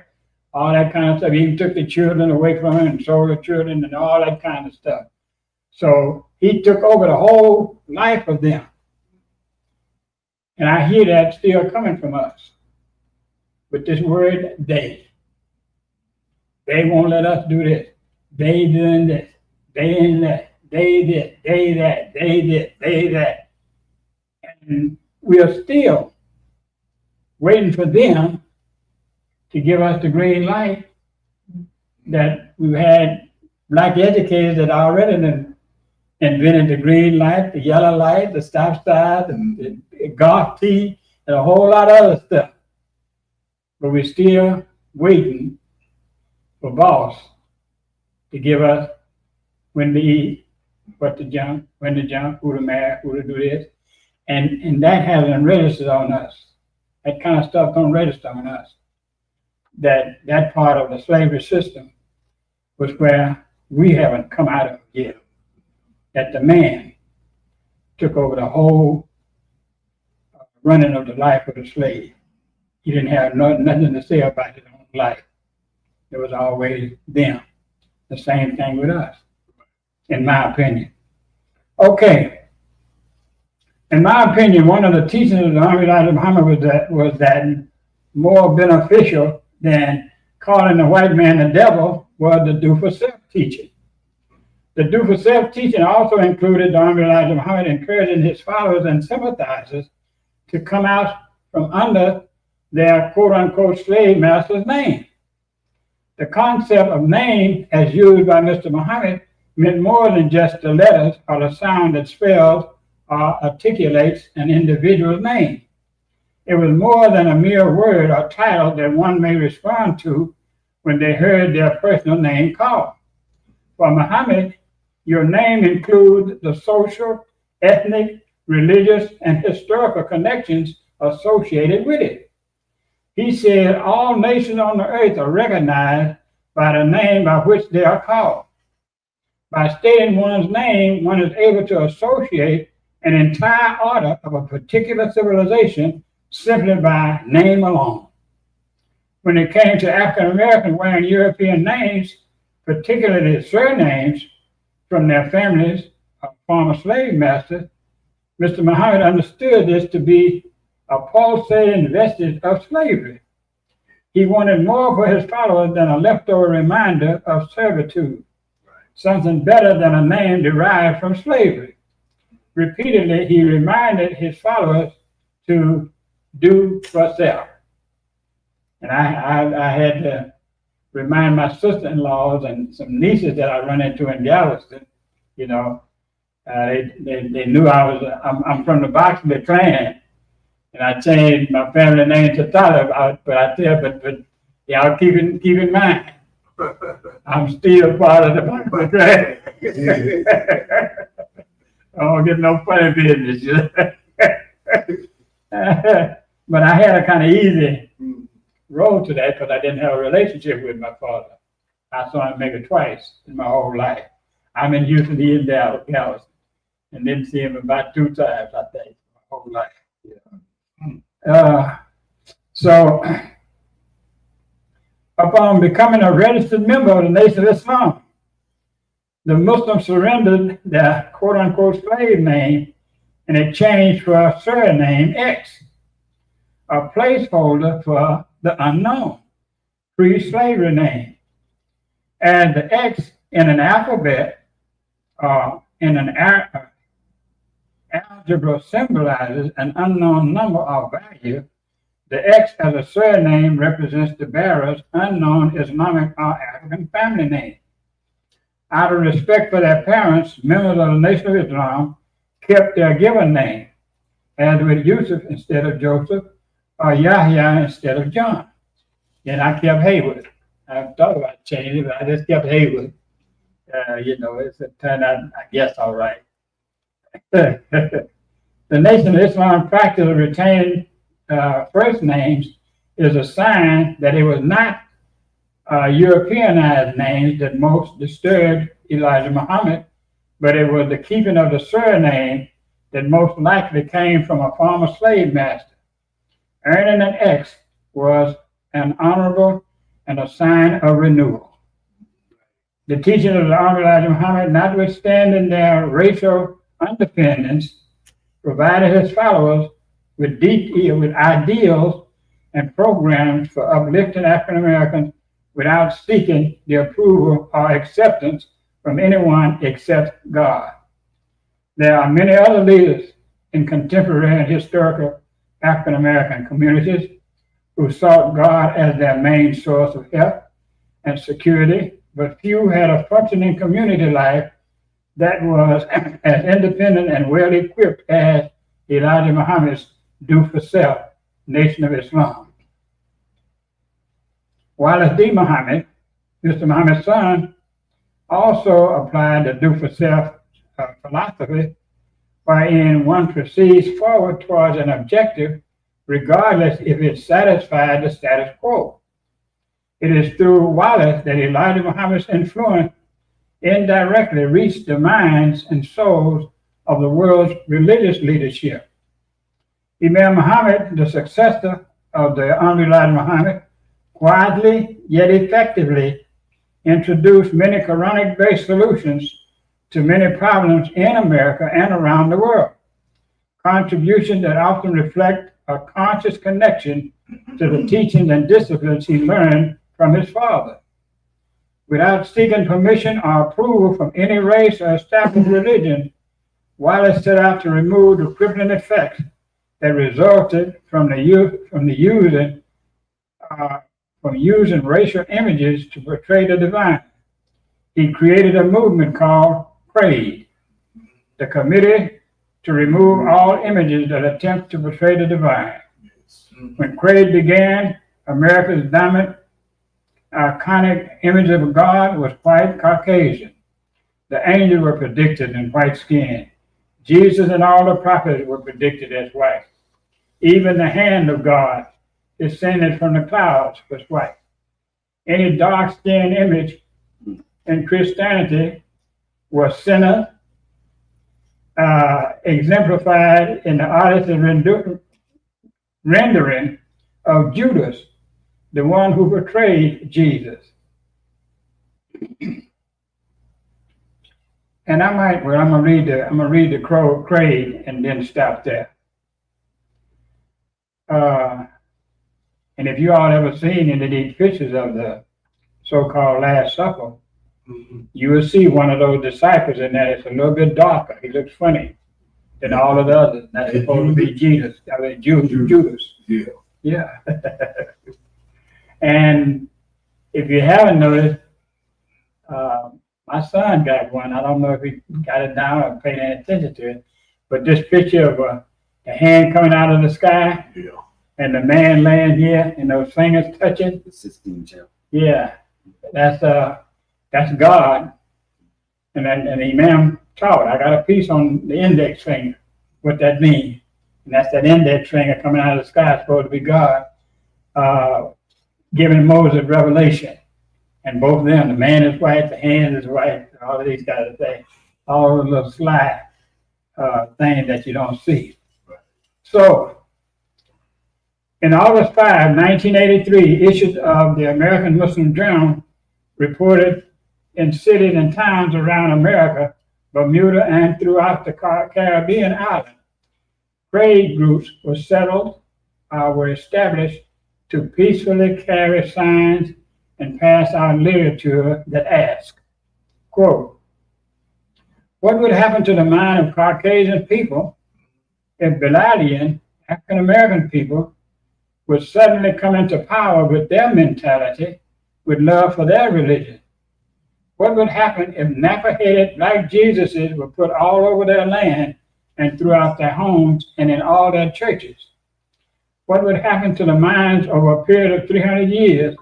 all that kind of stuff. He even took the children away from him and sold the children and all that kind of stuff. So he took over the whole life of them. And I hear that still coming from us. With this word, they. They won't let us do this. They doing this. They in that. They this. They that. They this. They that. And we are still waiting for them to give us the green light that we've had black educators that already invented the green light, the yellow light, the stop sign, the golf tee, and a whole lot of other stuff. But we're still waiting for boss to give us when to eat, what to jump, when to jump, who to marry, who to do this. And that hasn't registered on us. That kind of stuff don't register on us. That part of the slavery system was where we haven't come out of yet. That the man took over the whole running of the life of the slave. He didn't have nothing to say about his own life. It was always them. The same thing with us, in my opinion. Okay. In my opinion, one of the teachings of the Honorable Elijah Muhammad was that more beneficial than calling the white man the devil was the do for self teaching. The do for self teaching also included the Honorable Elijah Muhammad encouraging his followers and sympathizers to come out from under their quote unquote slave master's name. The concept of name, as used by Mr. Muhammad, meant more than just the letters or the sound that spells or articulates an individual's name. It was more than a mere word or title that one may respond to when they heard their personal name called. For Muhammad, your name includes the social, ethnic, religious, and historical connections associated with it. He said all nations on the earth are recognized by the name by which they are called. By stating one's name, one is able to associate an entire order of a particular civilization simply by name alone. When it came to African Americans wearing European names, particularly surnames from their families of former slave masters, Mr. Muhammad understood this to be a pulsating vestige of slavery. He wanted more for his followers than a leftover reminder of servitude, something better than a name derived from slavery. Repeatedly, he reminded his followers to do for self. And I had to remind my sister-in-laws and some nieces that I run into in Galveston, they knew I'm from the Boxley clan, and I changed my family name to Tyler, but y'all keep in mind, I'm still part of the Boxley clan. I don't get no funny business. But I had a kind of easy road to that because I didn't have a relationship with my father. I saw him maybe twice in my whole life. I'm in Houston, he in Dallas, and didn't see him about 2 times, I think, my whole life. So, upon becoming a registered member of the Nation of Islam, the Muslims surrendered their quote-unquote slave name in exchange for a surname X, a placeholder for the unknown, pre-slavery name. And the X in an alphabet in an algebra symbolizes an unknown number or value. The X as a surname represents the bearer's unknown Islamic or African family name. Out of respect for their parents, members of the Nation of Islam kept their given name, as with Yusuf instead of Joseph, or Yahya instead of John. And I kept Haywood. I thought about changing it, but I just kept Haywood. It's turned out, I guess, all right. The Nation of Islam practice of retaining first names is a sign that it was not Europeanized names that most disturbed Elijah Muhammad, but it was the keeping of the surname that most likely came from a former slave master. Earning an X was an honorable and a sign of renewal. The teaching of the Honorable Elijah Muhammad, notwithstanding their racial underpinnings, provided his followers with ideals and programs for uplifting African Americans without seeking the approval or acceptance from anyone except God. There are many other leaders in contemporary and historical African American communities who sought God as their main source of help and security, but few had a functioning community life that was as independent and well equipped as Elijah Muhammad's do-for-self Nation of Islam. Wallace D. Muhammad, Mr. Muhammad's son, also applied the do-for-self philosophy, wherein one proceeds forward towards an objective regardless if it satisfied the status quo. It is through Wallace that Elijah Muhammad's influence indirectly reached the minds and souls of the world's religious leadership. Imam Muhammad, the successor of the Honorable Elijah Muhammad, quietly yet effectively introduced many Quranic-based solutions to many problems in America and around the world, contributions that often reflect a conscious connection to the teachings and disciplines he learned from his father. Without seeking permission or approval from any race or established religion, Wallace set out to remove the crippling effects that resulted from using racial images to portray the divine. He created a movement called CRADE, the Committee to Remove All Images That Attempt to Portray the Divine. When CRADE began, America's dominant iconic image of God was white Caucasian. The angels were predicted in white skin. Jesus and all the prophets were predicted as white. Even the hand of God descended from the clouds was white. Any dark-skinned image in Christianity was sinner, exemplified in the artist's rendering of Judas, the one who betrayed Jesus. And I'm gonna read the CRADE and then stop there. And if you all ever seen any of these pictures of the so-called Last Supper, you will see one of those disciples in there. It's a little bit darker. He looks funny than all of the others. That's supposed to be Jesus. I mean, Judas. Yeah. And if you haven't noticed, my son got one. I don't know if he got it down or paid any attention to it, but this picture of the hand coming out of the sky, and the man laying here, and those fingers touching. The Sistine Chapel. Yeah, that's God. And Imam taught. I got a piece on the index finger, what that means. And that's that index finger coming out of the sky, supposed to be God, giving Moses revelation. And both of them, the man is white, the hand is white, all of these kind of things. All the little sly things that you don't see. So, In August 5, 1983, issues of the American Muslim Journal reported in cities and towns around America, Bermuda, and throughout the Caribbean islands, trade groups were established to peacefully carry signs and pass out literature that asked, quote, what would happen to the mind of Caucasian people if Bilalian African-American people would suddenly come into power with their mentality, with love for their religion? What would happen if Napa-headed Black Jesuses were put all over their land and throughout their homes and in all their churches? What would happen to the minds over a period of 300 years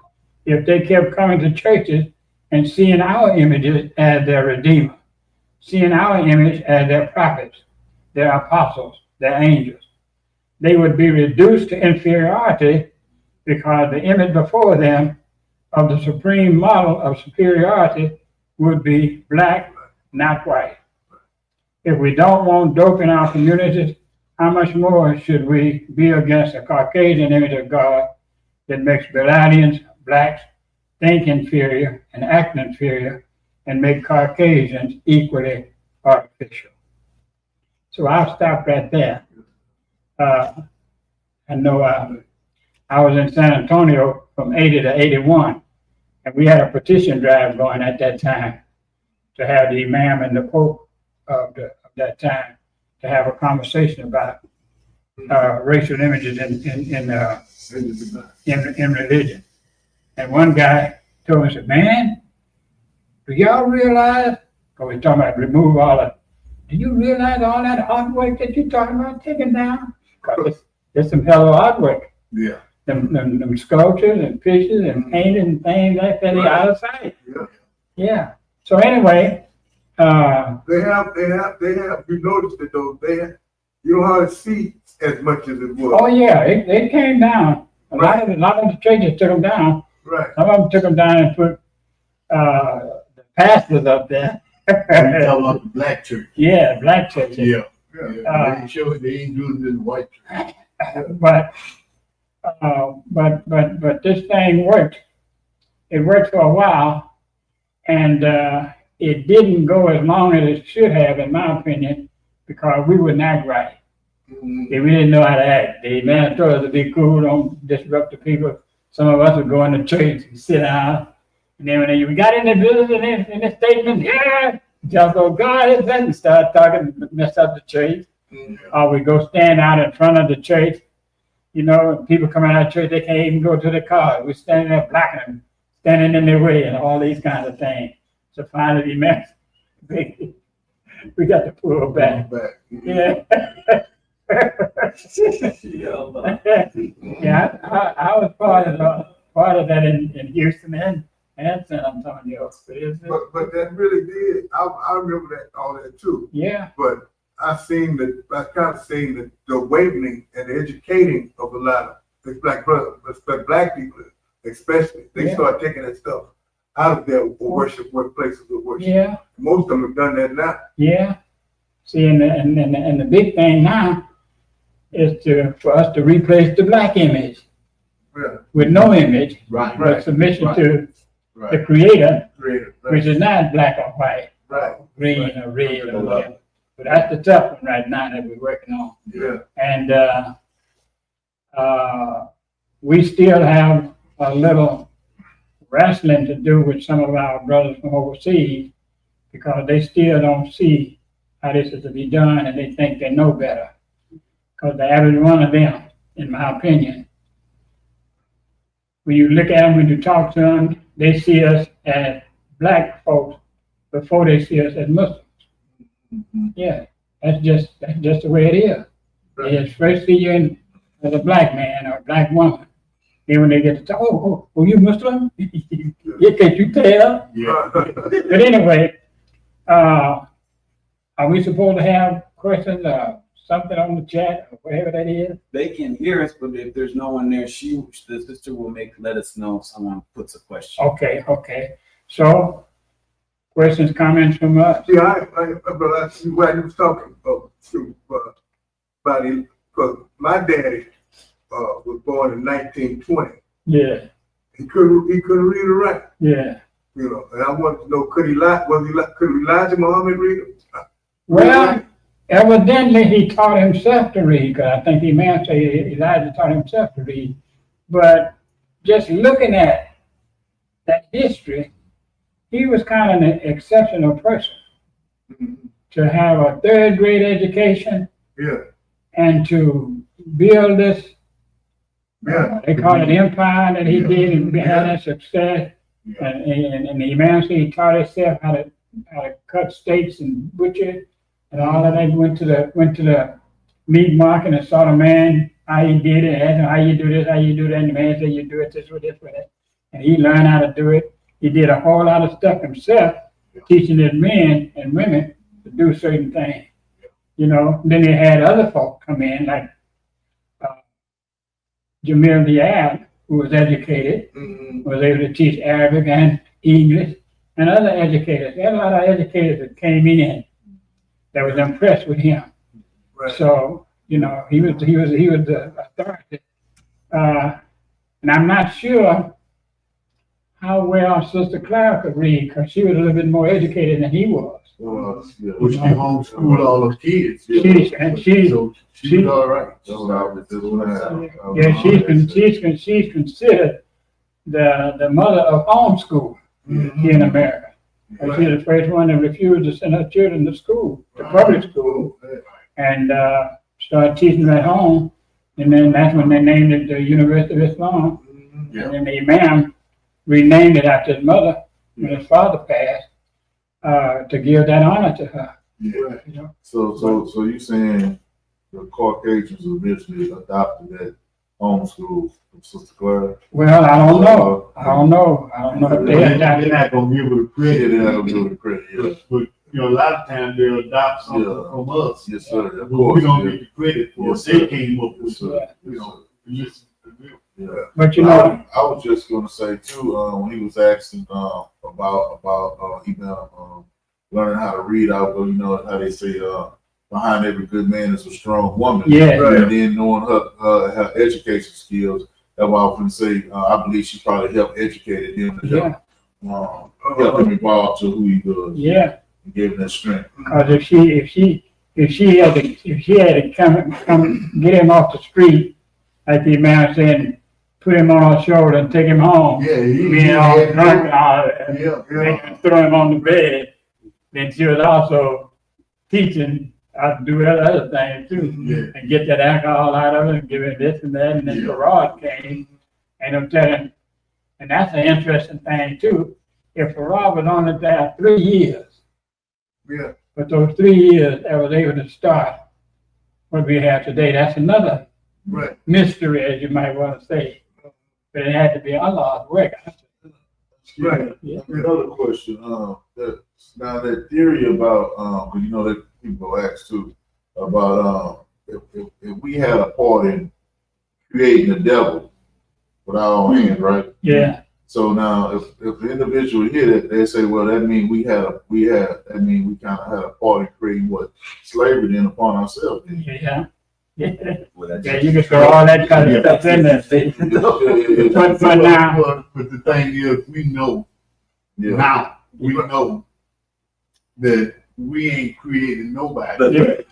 if they kept coming to churches and seeing our images as their Redeemer, seeing our image as their prophets, their apostles, their angels? They would be reduced to inferiority because the image before them of the supreme model of superiority would be Black, not white. If we don't want dope in our communities, how much more should we be against a Caucasian image of God that makes Bilalians, Blacks, think inferior and act inferior and make Caucasians equally artificial? So I'll stop right there. I know I was in San Antonio from 80 to 81, and we had a petition drive going at that time to have the imam and the pope of that time to have a conversation about racial images in religion. And one guy told me, said, man, do y'all realize, because we're talking about remove all that, do you realize all that artwork that you're talking about taking down? Because it's some hell of artwork. Yeah. Them sculptures and pictures and paintings and things like that, they out of sight. Yeah. Yeah. So anyway, They have, you noticed it though, you don't hardly see as much as it was. oh yeah, it came down. A lot of the churches took them down. Right. Some of them took them down and put the pastors up there. You talking about the Black church? Yeah, Black churches. Yeah. Yeah. They ain't sure they ain't doing it in white church. But this thing worked. It worked for a while, and it didn't go as long as it should have, in my opinion, because we were not right. Mhm. We didn't know how to act. The man told us to be cool, don't disrupt the people. Some of us would go in the church and sit down, and then when we got in the business in the statement, yeah, just go, God is that, and start talking, mess up the church. Mhm. Or we go stand out in front of the church. You know, people coming out of church, they can't even go to the car. We're standing there blocking them, standing in their way, and all these kinds of things. So finally, man, we got to pull back. Back. Yeah. Yeah, I was part of that in Houston and San Antonio. But that really did, I remember that, all that too. Yeah, But I kind of seen the awakening and the educating of a lot of the Black brothers, but Black people especially. They Yeah. start taking that stuff out of their worship, workplaces of worship. yeah, Most of them have done that now. yeah. See, and the big thing now is for us to replace the Black image Yeah. with no image, Right. but submission right. to the Right. Creator, Creative. which is not black or white, Right. green or red or whatever. But that's the tough one right now that we're working on. Yeah. And we still have a little wrestling to do with some of our brothers from overseas because they still don't see how this is to be done and they think they know better. Because the average one of them, in my opinion, when you look at them, when you talk to them, they see us as Black folks before they see us as Muslims. Yeah, that's just the way it is. They just first see you as a Black man or a Black woman. Then when they get to talk, oh, you Muslim? Yeah, can't you tell? Yeah. But anyway, are we supposed to have questions or something on the chat or whatever that is? They can hear us, but if there's no one there, the sister will let us know if someone puts a question. Okay. So, questions, comments from us? See, I see what he was talking about, too, about it, because my daddy was born in 1920. Yeah, He couldn't read or write, yeah. you know. And I wanted to know, could Elijah Muhammad read? Well, evidently he taught himself to read, because I think the man say Elijah taught himself to read. But just looking at that history, he was kind of an exceptional person to have a third grade education Yeah, and to build this, yeah. they call it empire that he did and had that success. And the man said he taught himself how to cut steaks and butcher and all of that. Went to the meat market and saw the man how he did it, asked him how you do this, how you do that, and the man said you do it this way, this way, that. And he learned how to do it. He did a whole lot of stuff himself, teaching his men and women to do certain things. You know, then they had other folk come in like Jamil Diab, who was educated, was able to teach Arabic and English, and other educators. There had a lot of educators that came in that was impressed with him. Right. So, you know, he was the authority. And I'm not sure how well Sister Clara could read, because she was a little bit more educated than he was. Which she homeschooled all the kids. She's all right. She's considered the mother of homeschool here in America. And she's the first one that refused to send her children to school, to public school, and started teaching them at home. And then that's when they named it the University of Islam. And then the Imam renamed it after his mother when his father passed, to give that honor to her. Yeah. You know? So you saying the Caucasians eventually adopted that homeschool from Sister Clara? Well, I don't know. I don't know if they adopted They're not that. gonna give it a Yeah, credit. they're not gonna do the credit. Yeah. But, you know, a lot of times they'll adopt something Yeah. from us. Yes, sir. Of But course. we don't yeah. get the credit for Yes, what they sir. came up with. Yes, sir. You know, listen to them. Yeah. But you know, I was just gonna say too, when he was asking about even learning how to read, you know how they say behind every good man is a strong woman. yeah, Right. And then knowing her education skills, that's why I was gonna say I believe she probably helped educate him to help, help him evolve to who he was. yeah. And gave him that strength. Because if she had to come get him off the street, like the man said, put him on her shoulder and take him home, Yeah, being all drunk and all that, Yeah, and throw him on the bed, then she was also teaching how to do that other thing too, Yeah. and get that alcohol out of it and give him this and that, and then the rod came, and I'm telling, and that's an interesting thing too. If Farad was only there 3 years, Yeah. but those 3 years I was able to start what we have today, that's another Right. mystery, as you might want to say. But it had to be Allah's work. Right. Yeah. Another question. Now that theory about you know that people ask too about if we had a part in creating the devil with our own hands, right? Yeah, So now if the individual hear that, they say, well, that means we kind of had a part in creating what slavery then upon ourselves. Then. yeah. Yeah, you can throw all that kind of stuff in there. See? But now, But the thing is, we know Yeah. now, we know that we ain't created nobody. Yeah.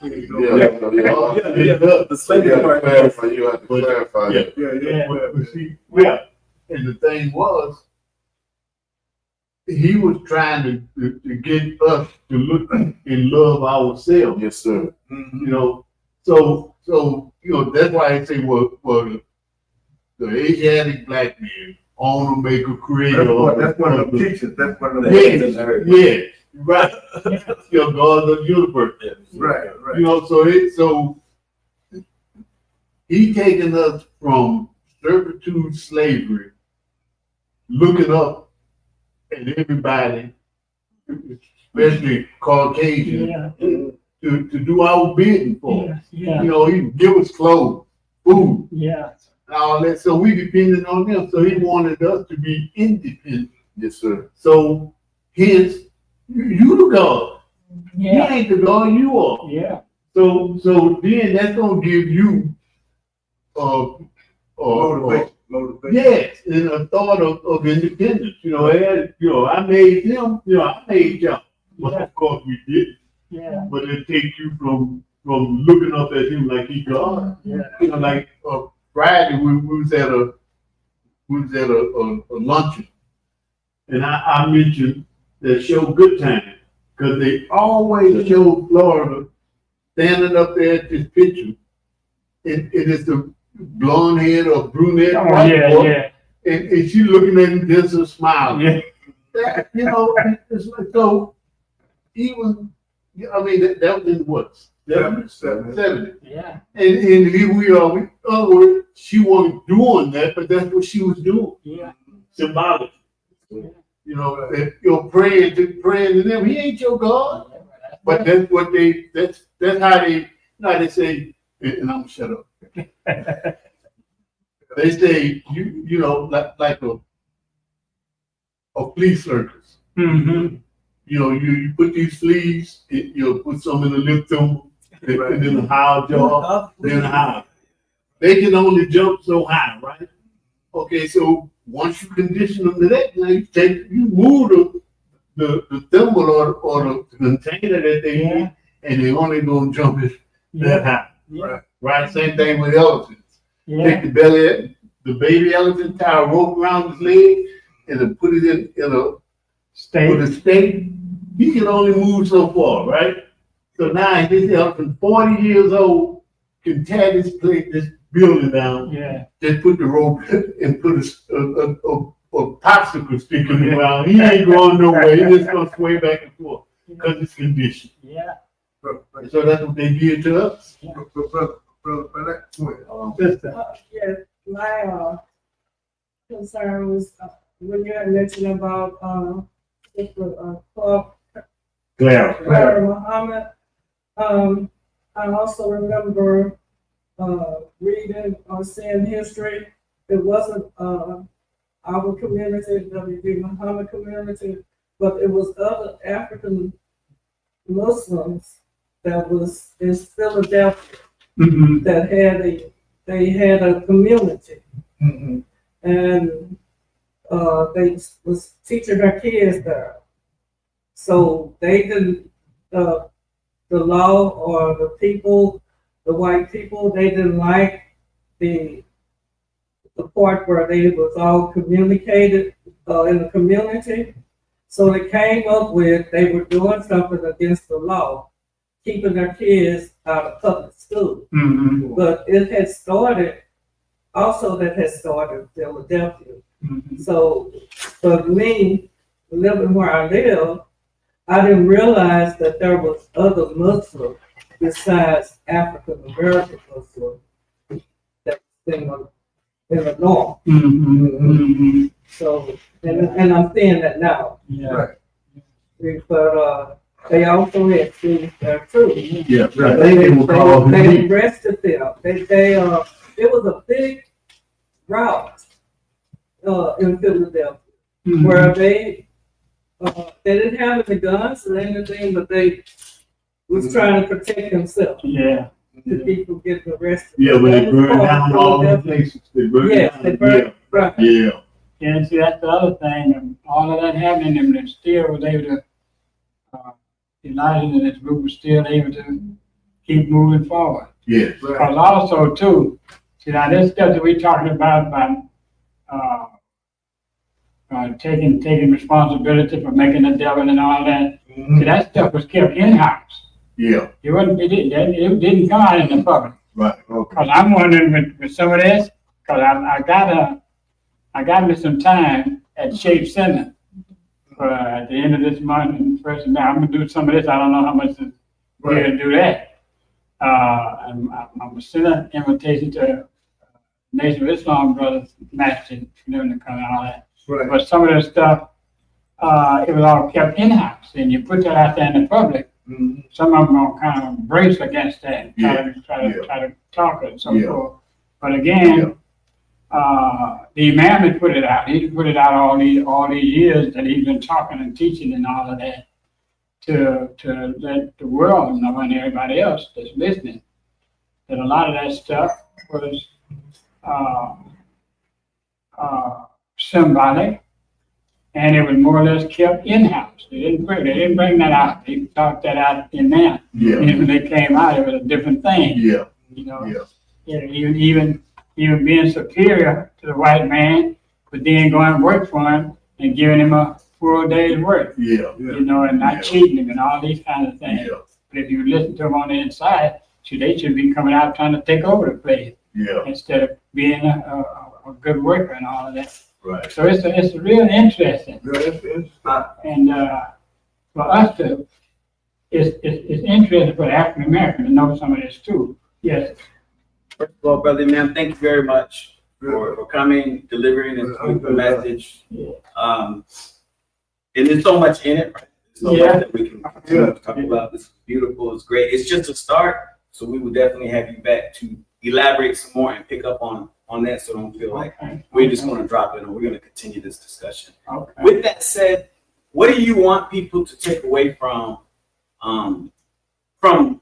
The slavery You have to part. clarify. You have to clarify Yeah. that. Yeah. But see, well, and the thing was, he was trying to get us to look and love ourselves. Yes, sir. You know, so you know that's why I say, well, the Asiatic black man, owner, maker, creator. That's one of the teachers. That's one of the. Yes, right. You know, God of the universe. Right. You know, so he taking us from servitude, slavery, looking up at everybody, especially Caucasian, yeah, to do our bidding for us. yeah, You know, he give us clothes, food, yeah, all that. So we depended on them. So he wanted us to be independent. Yes, sir. So hence, you the God. yeah, He ain't the God, you are. yeah, So then that's gonna give you Motivation. yes, and a thought of independence. I made them, I made them. Well, of course we did, Yeah. but it takes you from looking up at him like he God. Yeah. Like Friday we was at a luncheon, and I mentioned that show Good Time because they always show Florida standing up there at this picture. It is the blonde head or brunette Oh, white yeah, boy, yeah. and she looking at him just a smile. Yeah. That, it's like, so even, I mean, that was in what? 70. Yeah. And here we are, she wasn't doing that, but that's what she was doing. Yeah. Symbolic. That you're praying to them. He ain't your God. But that's what that's how they say, and I'm gonna shut up. They say like a flea circus. Mm-hmm. You put these fleas, you put some in the lip thumb, and then a high jaw, then a high. They can only jump so high, right? Okay, so once you condition them to that, now you move the thimble or the container that they need, and they only gonna jump it that high. Yeah. Right? Same thing with elephants. Yeah. Take the baby elephant, tie a rope around his leg, and then put it in a stake. He can only move so far, right? So now this elephant, 40 years old, can tear this building down. Yeah. Just put the rope and put a popsicle stick in the ground. He ain't going nowhere. He just gonna sway back and forth because it's conditioned. Yeah. So that's what they did to us. Brother, Yes, my concern was when you had mentioned about Clara Muhammad. I also remember reading or seeing history. It wasn't our community, WD Muhammad community, but it was other African Muslims that was in Philadelphia that had a community, and they was teaching their kids there. So they didn't the law or the people, the white people, they didn't like the part where they was all communicated in the community. So they came up with they were doing something against the law, keeping their kids out of public school. But it had started in Philadelphia. So for me, living where I live, I didn't realize that there was other Muslims besides African American Muslims that was in the north. So, and I'm seeing that now. Yeah. But they also had schools there too. Yeah, right. They arrested them. It was a big route in Philadelphia where they didn't have any guns or anything, but they was trying to protect themselves. Yeah. The people getting arrested. Yeah, when they burned down all the places. They burned down. Right. Yeah. Yeah, see, that's the other thing. And all of that happening, and they still was able to, Elijah and his group was still able to keep moving forward. Yes. Because also, too, see, now this stuff that we're talking about taking responsibility for making the devil and all that, see, that stuff was kept in-house. Yeah. It didn't come out in the public. Right. Okay. Because I'm wondering with some of this, because I got me some time at Shape Center at the end of this month and first. Now I'm gonna do some of this. I don't know how much to do that. I'm gonna send an invitation to Nation of Islam brothers, Masjid, for them to come and all that. Right. But some of the stuff, it was all kept in-house, and you put that out there in the public. Some of them are kind of brace against that, and try to talk it and so forth. But again, the Imam had put it out. He put it out all these years that he's been talking and teaching and all of that to let the world know and everybody else that's listening that a lot of that stuff was symbolic, and it was more or less kept in-house. They didn't bring that out. They talked that out in there. Yeah, And when they came out, it was a different thing. yeah, You know, yeah. even being superior to the white man, but then going to work for him and giving him a full day's work. Yeah, You know, and not Yeah. cheating him and all these kind of things. yeah, But if you listen to them on the inside, they should be coming out trying to take over the place yeah, instead of being a good worker and all of that. right. So it's real interesting. Yeah, it's interesting. And for us to, it's interesting for the African American to know some of this too. Yes. First of all, brother, ma'am, thank you very much for coming, delivering this beautiful message. Yeah. And there's so much in it, right? There's so Yeah. much that we can continue to talk about. This is beautiful, it's great. It's just a start. So we will definitely have you back to elaborate some more and pick up on that, so don't feel like Okay. we're just going to drop it and we're going to continue this discussion. Okay. With that said, what do you want people to take away from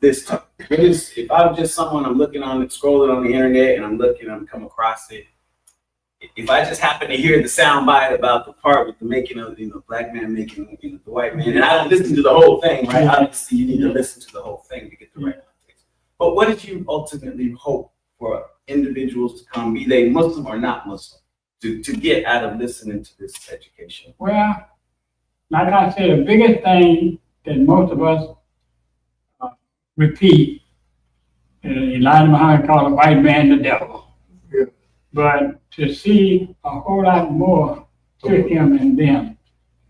this topic? If I'm just someone, I'm looking on, scrolling on the internet, and I'm come across it. If I just happen to hear the sound bite about the part with the making of, black man making, the white man, and I don't listen to the whole thing, right? Obviously, you need to listen to the whole thing to get the right context. But what did you ultimately hope for individuals to come, be they Muslim or not Muslim, to get out of listening to this education? Well, like I said, the biggest thing that most of us repeat, Elijah Muhammad called a white man the devil. Yeah. But to see a whole lot more to him and them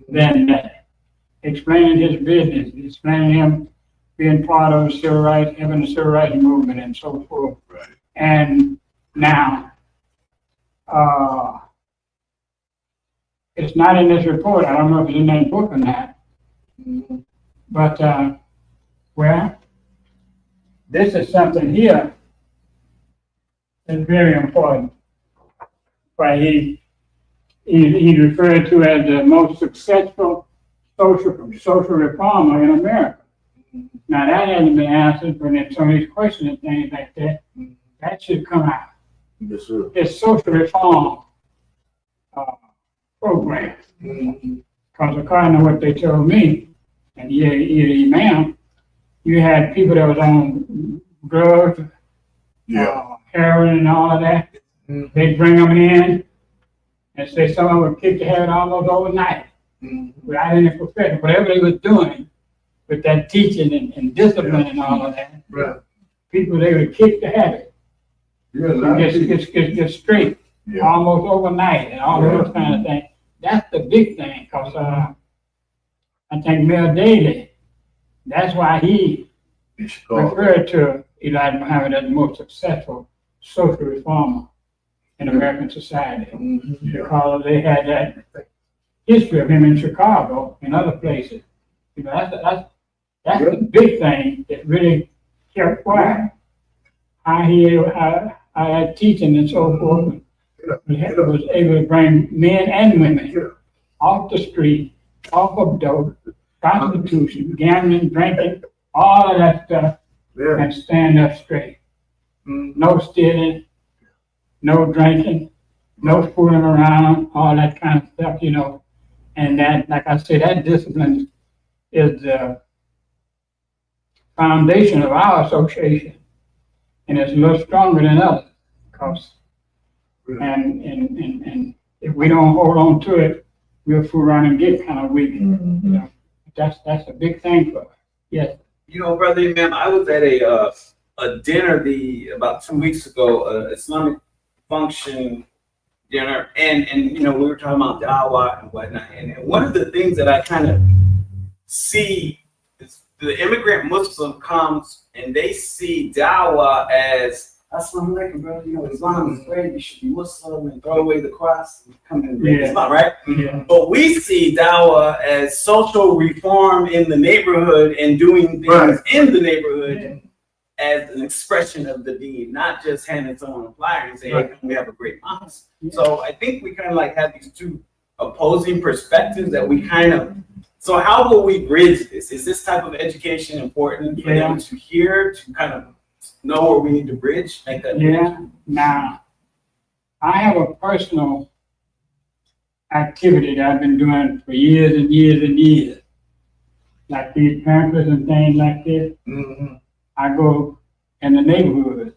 than that, explaining his business, explaining him being part of the civil rights, having the civil rights movement and so forth. Right. And now, it's not in this report. I don't know if it's in that book or not. But, well, this is something here that's very important. Why he's referred to as the most successful social reformer in America. Now that hasn't been answered, but in some of these questions and things like that, that should come out. Yes, sir. This social reform program. Because according to what they told me, and ma'am, you had people that was on drugs, heroin and all of that. They bring them in and say someone would kick the habit almost overnight without any profession. Whatever they were doing with that teaching and discipline and all of that, Right. people, they would kick the habit. Yeah, And get straight almost overnight and all those kind of things. That's the big thing, because I think Mel Daley, that's why he referred to Elijah Muhammad as the most successful social reformer in American society, because they had that history of him in Chicago and other places. That's the big thing that really kept quiet. How that teaching and so forth was able to bring men and women off the street, off of dope, prostitution, gambling, drinking, all of that stuff, and stand up straight. No stealing, no drinking, no fooling around, all that kind of stuff, And that, like I said, that discipline is the foundation of our association. And it's a little stronger than others, because and if we don't hold on to it, we'll fool around and get kind of weak. That's a big thing for us. Yes. Brother, ma'am, I was at a dinner about 2 weeks ago, Islamic function dinner, and we were talking about dawah and whatnot. And one of the things that I kind of see is the immigrant Muslim comes and they see dawah as, Assalamu alaikum, brother. Islam is great. You should be Muslim and throw away the cross and come in Islam, right? Yeah. But we see dawah as social reform in the neighborhood and doing things in the neighborhood as an expression of the deen, not just handing someone a flyer and saying, hey, we have a great mosque. So I think we kind of like have these two opposing perspectives that we so how will we bridge this? Is this type of education important for them to hear, to kind of know where we need to bridge, make that bridge? Now, I have a personal activity that I've been doing for years and years and years. Like these pamphlets and things like this, Mm-hmm. I go in the neighborhood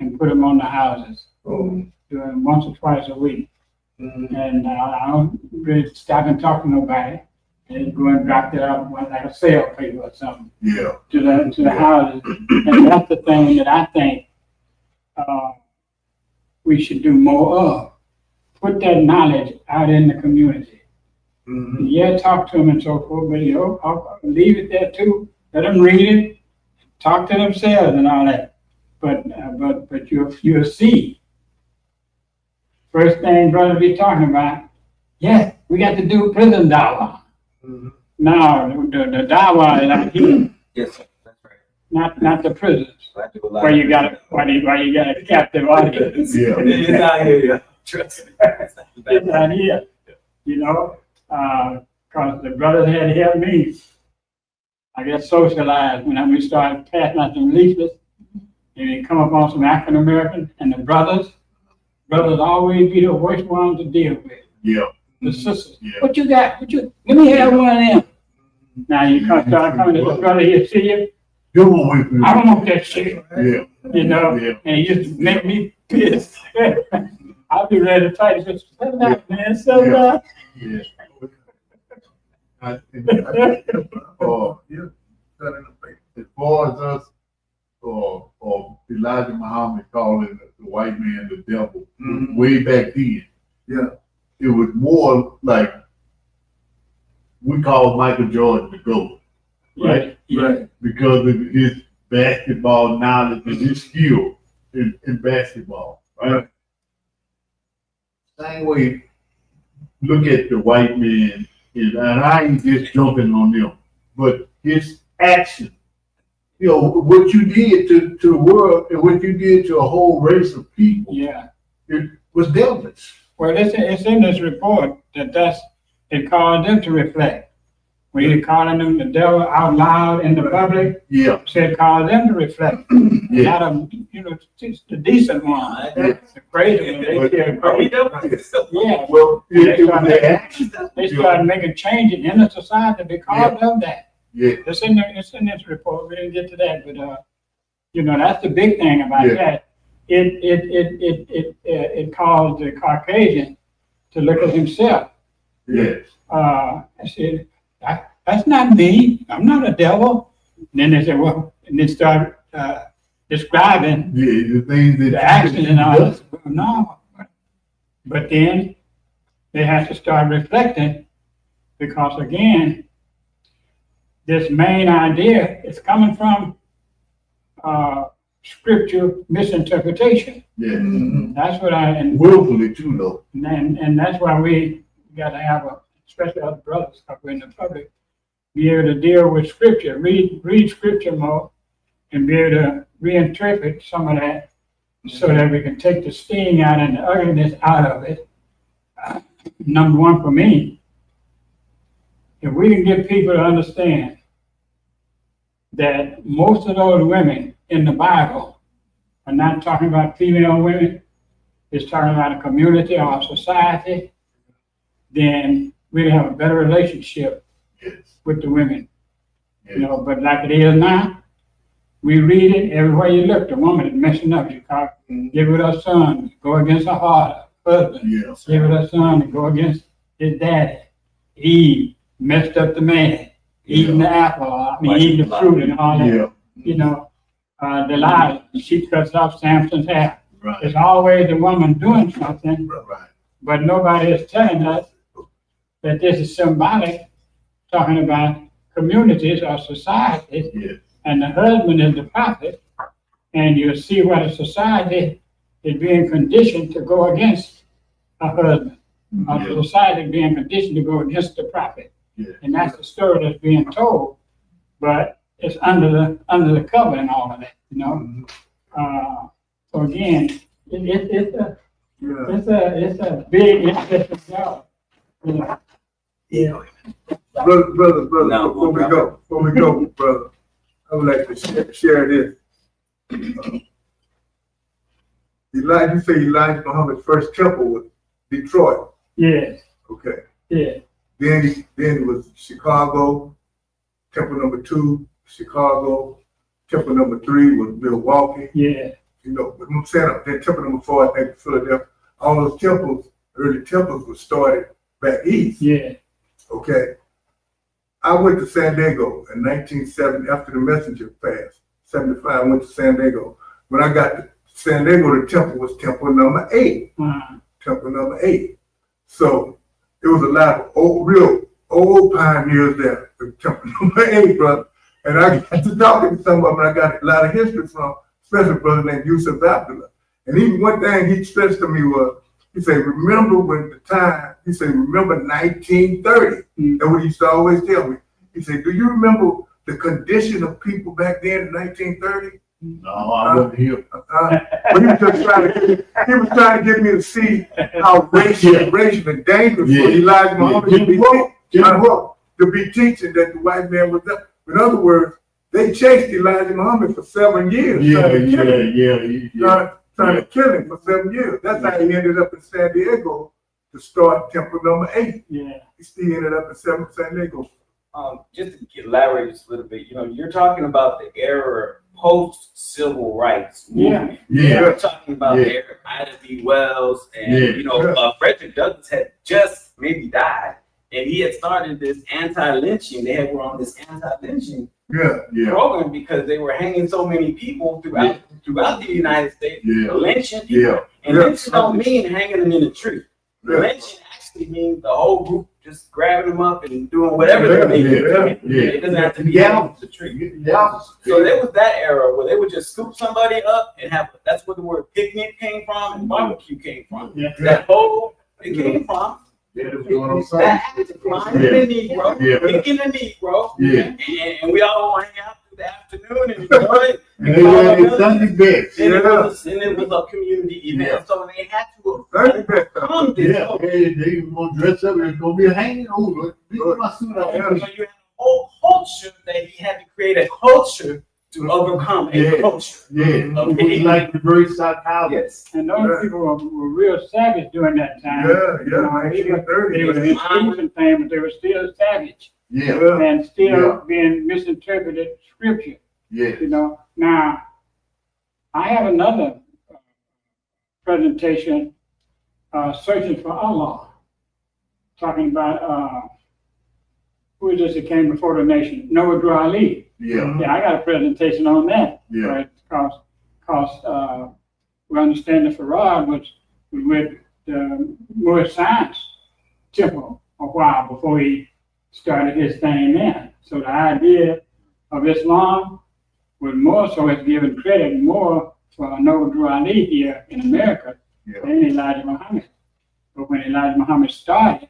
and put them on the houses, Oh. doing once or twice a week. Mm-hmm. And I don't really stop and talk to nobody. And go and drop it off like a sale paper or something Yeah. to the houses. And that's the thing that I think we should do more of. Put that knowledge out in the community. Mm-hmm. Yeah, talk to them and so forth, but I'll leave it there too. Let them read it, talk to themselves and all that. But you'll see. First thing brother be talking about, yes, we got to do prison dawah. Mm-hmm. Now the dawah is out here, Yes, sir. That's right. not the prisons I do a lot where of you got a captive audience. Yeah. It's out here, yeah. Trust me. It's out here, you know, because the brothers had helped me. I get socialized when we started passing out some leaflets, and they come up on some African Americans, and the brothers always be the worst ones to deal with. Yeah. The sisters, Yeah. what you got? Let me have one of them. Now you start coming to the brother here, see you. Come on with me. I don't want that shit, Yeah. you know. Yeah. And it used to make me pissed. I'll be ready to fight. Just settle down, man. Settle down. Yeah. Oh, Yeah. That in the face. As far as us, or Elijah Muhammad calling the white man the devil, Mhm. way back then, Yeah. it was more like we called Michael Jordan the GOAT, right? Yeah. Because of his basketball knowledge and his skill in basketball, right? Same way, look at the white man, and I ain't just jumping on them, but his action. You know, what you did to the world and what you did to a whole race of people, Yeah. it was devilish. Well, it's in this report that it calls them to reflect. When you're calling them the devil out loud in the public, Yeah, said call them to reflect. yeah. Not a, you know, the decent one. The crazy one, they feel Are we crazy. done with this? Yeah, Well, it was their action. they started making changes in the society because of that. Yeah, It's in this report. We didn't get to that, but you know, that's the big thing about Yeah. that. It caused the Caucasian to look at himself. yes. I said, that's not me. I'm not a devil. And then they said, well, and they started describing Yeah, the things that. the action and all this. No. But then they have to start reflecting because again, this main idea is coming from scripture misinterpretation. Yeah, Mm-hmm. That's what willfully too, though. and that's why we got to have especially other brothers up in the public, be able to deal with scripture, read scripture more, and be able to reinterpret some of that so that we can take the sting out and the ugliness out of it. Number one for me, if we can get people to understand that most of those women in the Bible are not talking about female women, it's talking about a community or a society, then we'll have a better relationship Yes. with the women. Yes. You know, but like it is now, we read it everywhere you look. The woman is messing up. She called, give it her son, go against her husband. Yeah. Give it her son to go against his daddy. Eve messed up the man, eating the apple, eating the fruit and all that. Yeah, You know, Delilah, she cuts off Samson's hair. right, It's always the woman doing something, right. but nobody is telling us that this is symbolic, talking about communities or societies, Yes, and the husband is the prophet, and you see what a society is being conditioned to go against a husband. Our Yeah. society is being conditioned to go against the prophet. Yeah. And that's the story that's being told, but it's under the cover and all of that, you know? So again, it's a big, interesting job. You know? Yeah. Brother, No, before we go, brother, I would like to share this. You say Elijah Muhammad's first temple was Detroit. Yes, Okay. yes, Then it was Chicago, temple number 2, Chicago, temple number 3 was Milwaukee. yes, You know, but I'm saying then temple number 4, I think Philadelphia. All those temples, early temples were started back east. yes, Okay. I went to San Diego in 1970 after the messenger passed. 75, I went to San Diego. When I got to San Diego, the temple was temple number 8. Temple number 8. So it was a lot of real old pioneers there, the temple number 8, brother. And I got to talking to some of them, and I got a lot of history from, especially a brother named Yusuf Abdullah. And even one thing he stressed to me was, he said, remember when the time, he said, remember 1930. That's what he used to always tell me. He said, do you remember the condition of people back then in 1930? No, I wasn't here. But he was just trying to get me to see how racial and dangerous for Elijah Muhammad to be teaching that the white man was up. In other words, they chased Elijah Muhammad for 7 years. Trying to kill him for 7 years. That's how he ended up in San Diego to start temple number 8. yeah, He ended up in San Diego. Just to elaborate just a little bit, you're talking about the era post-civil rights movement. You're talking about the era of Ida B. Wells and, Frederick Douglass had just maybe died, and he had started this anti-lynching. They were on this anti-lynching program because they were hanging so many people throughout the United States, lynching people. And lynching don't mean hanging them in a tree. Lynching actually means the whole group just grabbing them up and doing whatever they need to do. It doesn't have to be out the tree. So there was that era where they would just scoop somebody up and that's where the word picnic came from and barbecue came from. That whole it came from. That active line in the Negro, picking the Negro, and we all hang out through the afternoon and enjoy it. And it was a community event, so they had to overcome this. They gonna dress up and it's gonna be a hanging over. So you had a whole culture that he had to create a culture to overcome a culture. It was like the very psychology. and those people were real savage during that time. They were in Stephen fame, but they were still savage and still being misinterpreted scripture. Now, I have another presentation, Searching for Allah, talking about who is this that came before the nation? Noah Drew Ali. I got a presentation on that. Right? Because we understand that Farad was with the Moorish Science Temple a while before he started his thing there. So the idea of Islam was more so has given credit more for Noah Drew Ali here in America than Elijah Muhammad. But when Elijah Muhammad started,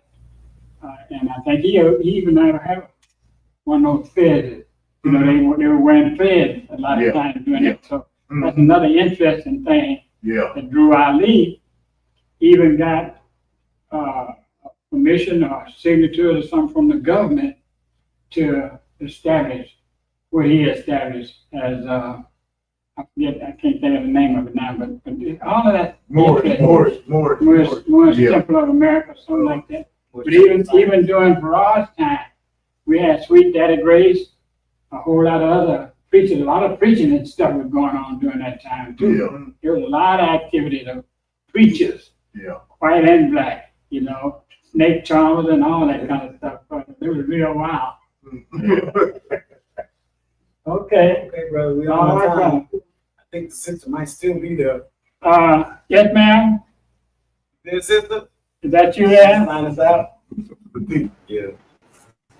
and I think he even had one of those feds. They were wearing feds a lot of times doing it. So that's another interesting thing. That Drew Ali even got permission or signatures or something from the government to establish what he established as I can't think of the name of it now, but all of that. Moorish Temple of America, something like that. But even during Farad's time, we had Sweet Daddy Grace, a whole lot of other preaching, a lot of preaching and stuff was going on during that time too. There was a lot of activity of preachers, white and black, snake charmers and all that kind of stuff. But it was real wild. Okay, brother, we all time. I think the sister might still be there. Yes, ma'am. There, sister. Is that you there? Sign us out.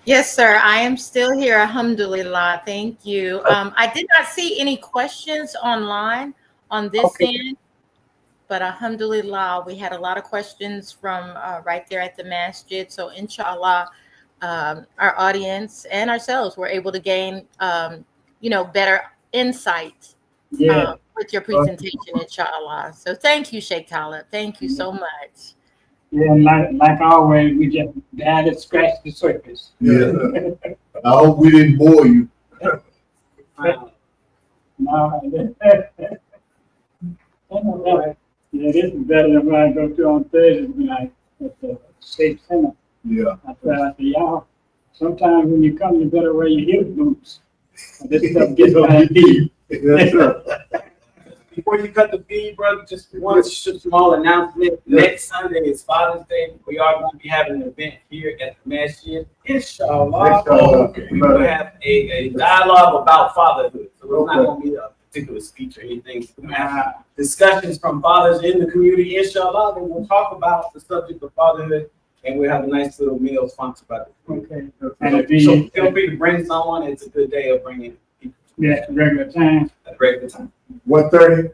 Yes, sir. I am still here. Alhamdulillah. Thank you. I did not see any questions online on this end, but alhamdulillah, we had a lot of questions from right there at the masjid. So inshallah, our audience and ourselves were able to gain, better insight with your presentation, inshallah. So thank you, Sheikh Talib. Thank you so much. Yeah, like always, we just barely scratched the surface. I hope we didn't bore you. No. Yeah, this is better than what I go to on Thursday night at the state center. Yeah. I say, y'all, sometimes when you come, you better wear your heel boots. This stuff gets kind of deep. Yes, sir. Before you cut the feed, brother, just one small announcement. Next Sunday is Father's Day. We are going to be having an event here at the Masjid. Inshallah. Inshallah. We will have a dialogue about fatherhood. So it's not going to be a particular speech or anything. We're going to have discussions from fathers in the community. Inshallah, and we'll talk about the subject of fatherhood. And we'll have a nice little meal sponsored by the community. Okay. And it'll So be, feel free to bring someone. It's a good day of bringing people yeah, regular time. at a regular time. 1:30,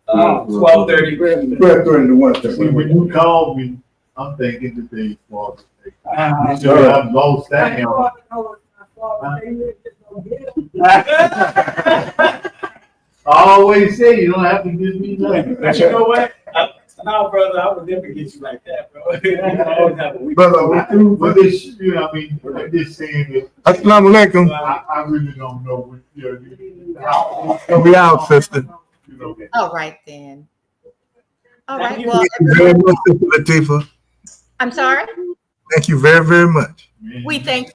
12:30. 12:30 to 1:30. See, when you called me, I'm thinking today's Father's Day. Uh, So I've lost that now. I always say you don't have to give me nothing. But you know what? No, brother, I would never get you like that, bro. You always have a week. Brother, we through? But this, you know, I mean, I'm just saying that Assalamu alaikum. I really don't know what, you know, So we out, sister. you know, that. All right, then. All Thank right, you. well, Thank you very much, Sister Latifa. I'm sorry? Thank you very, very much. Man. We thank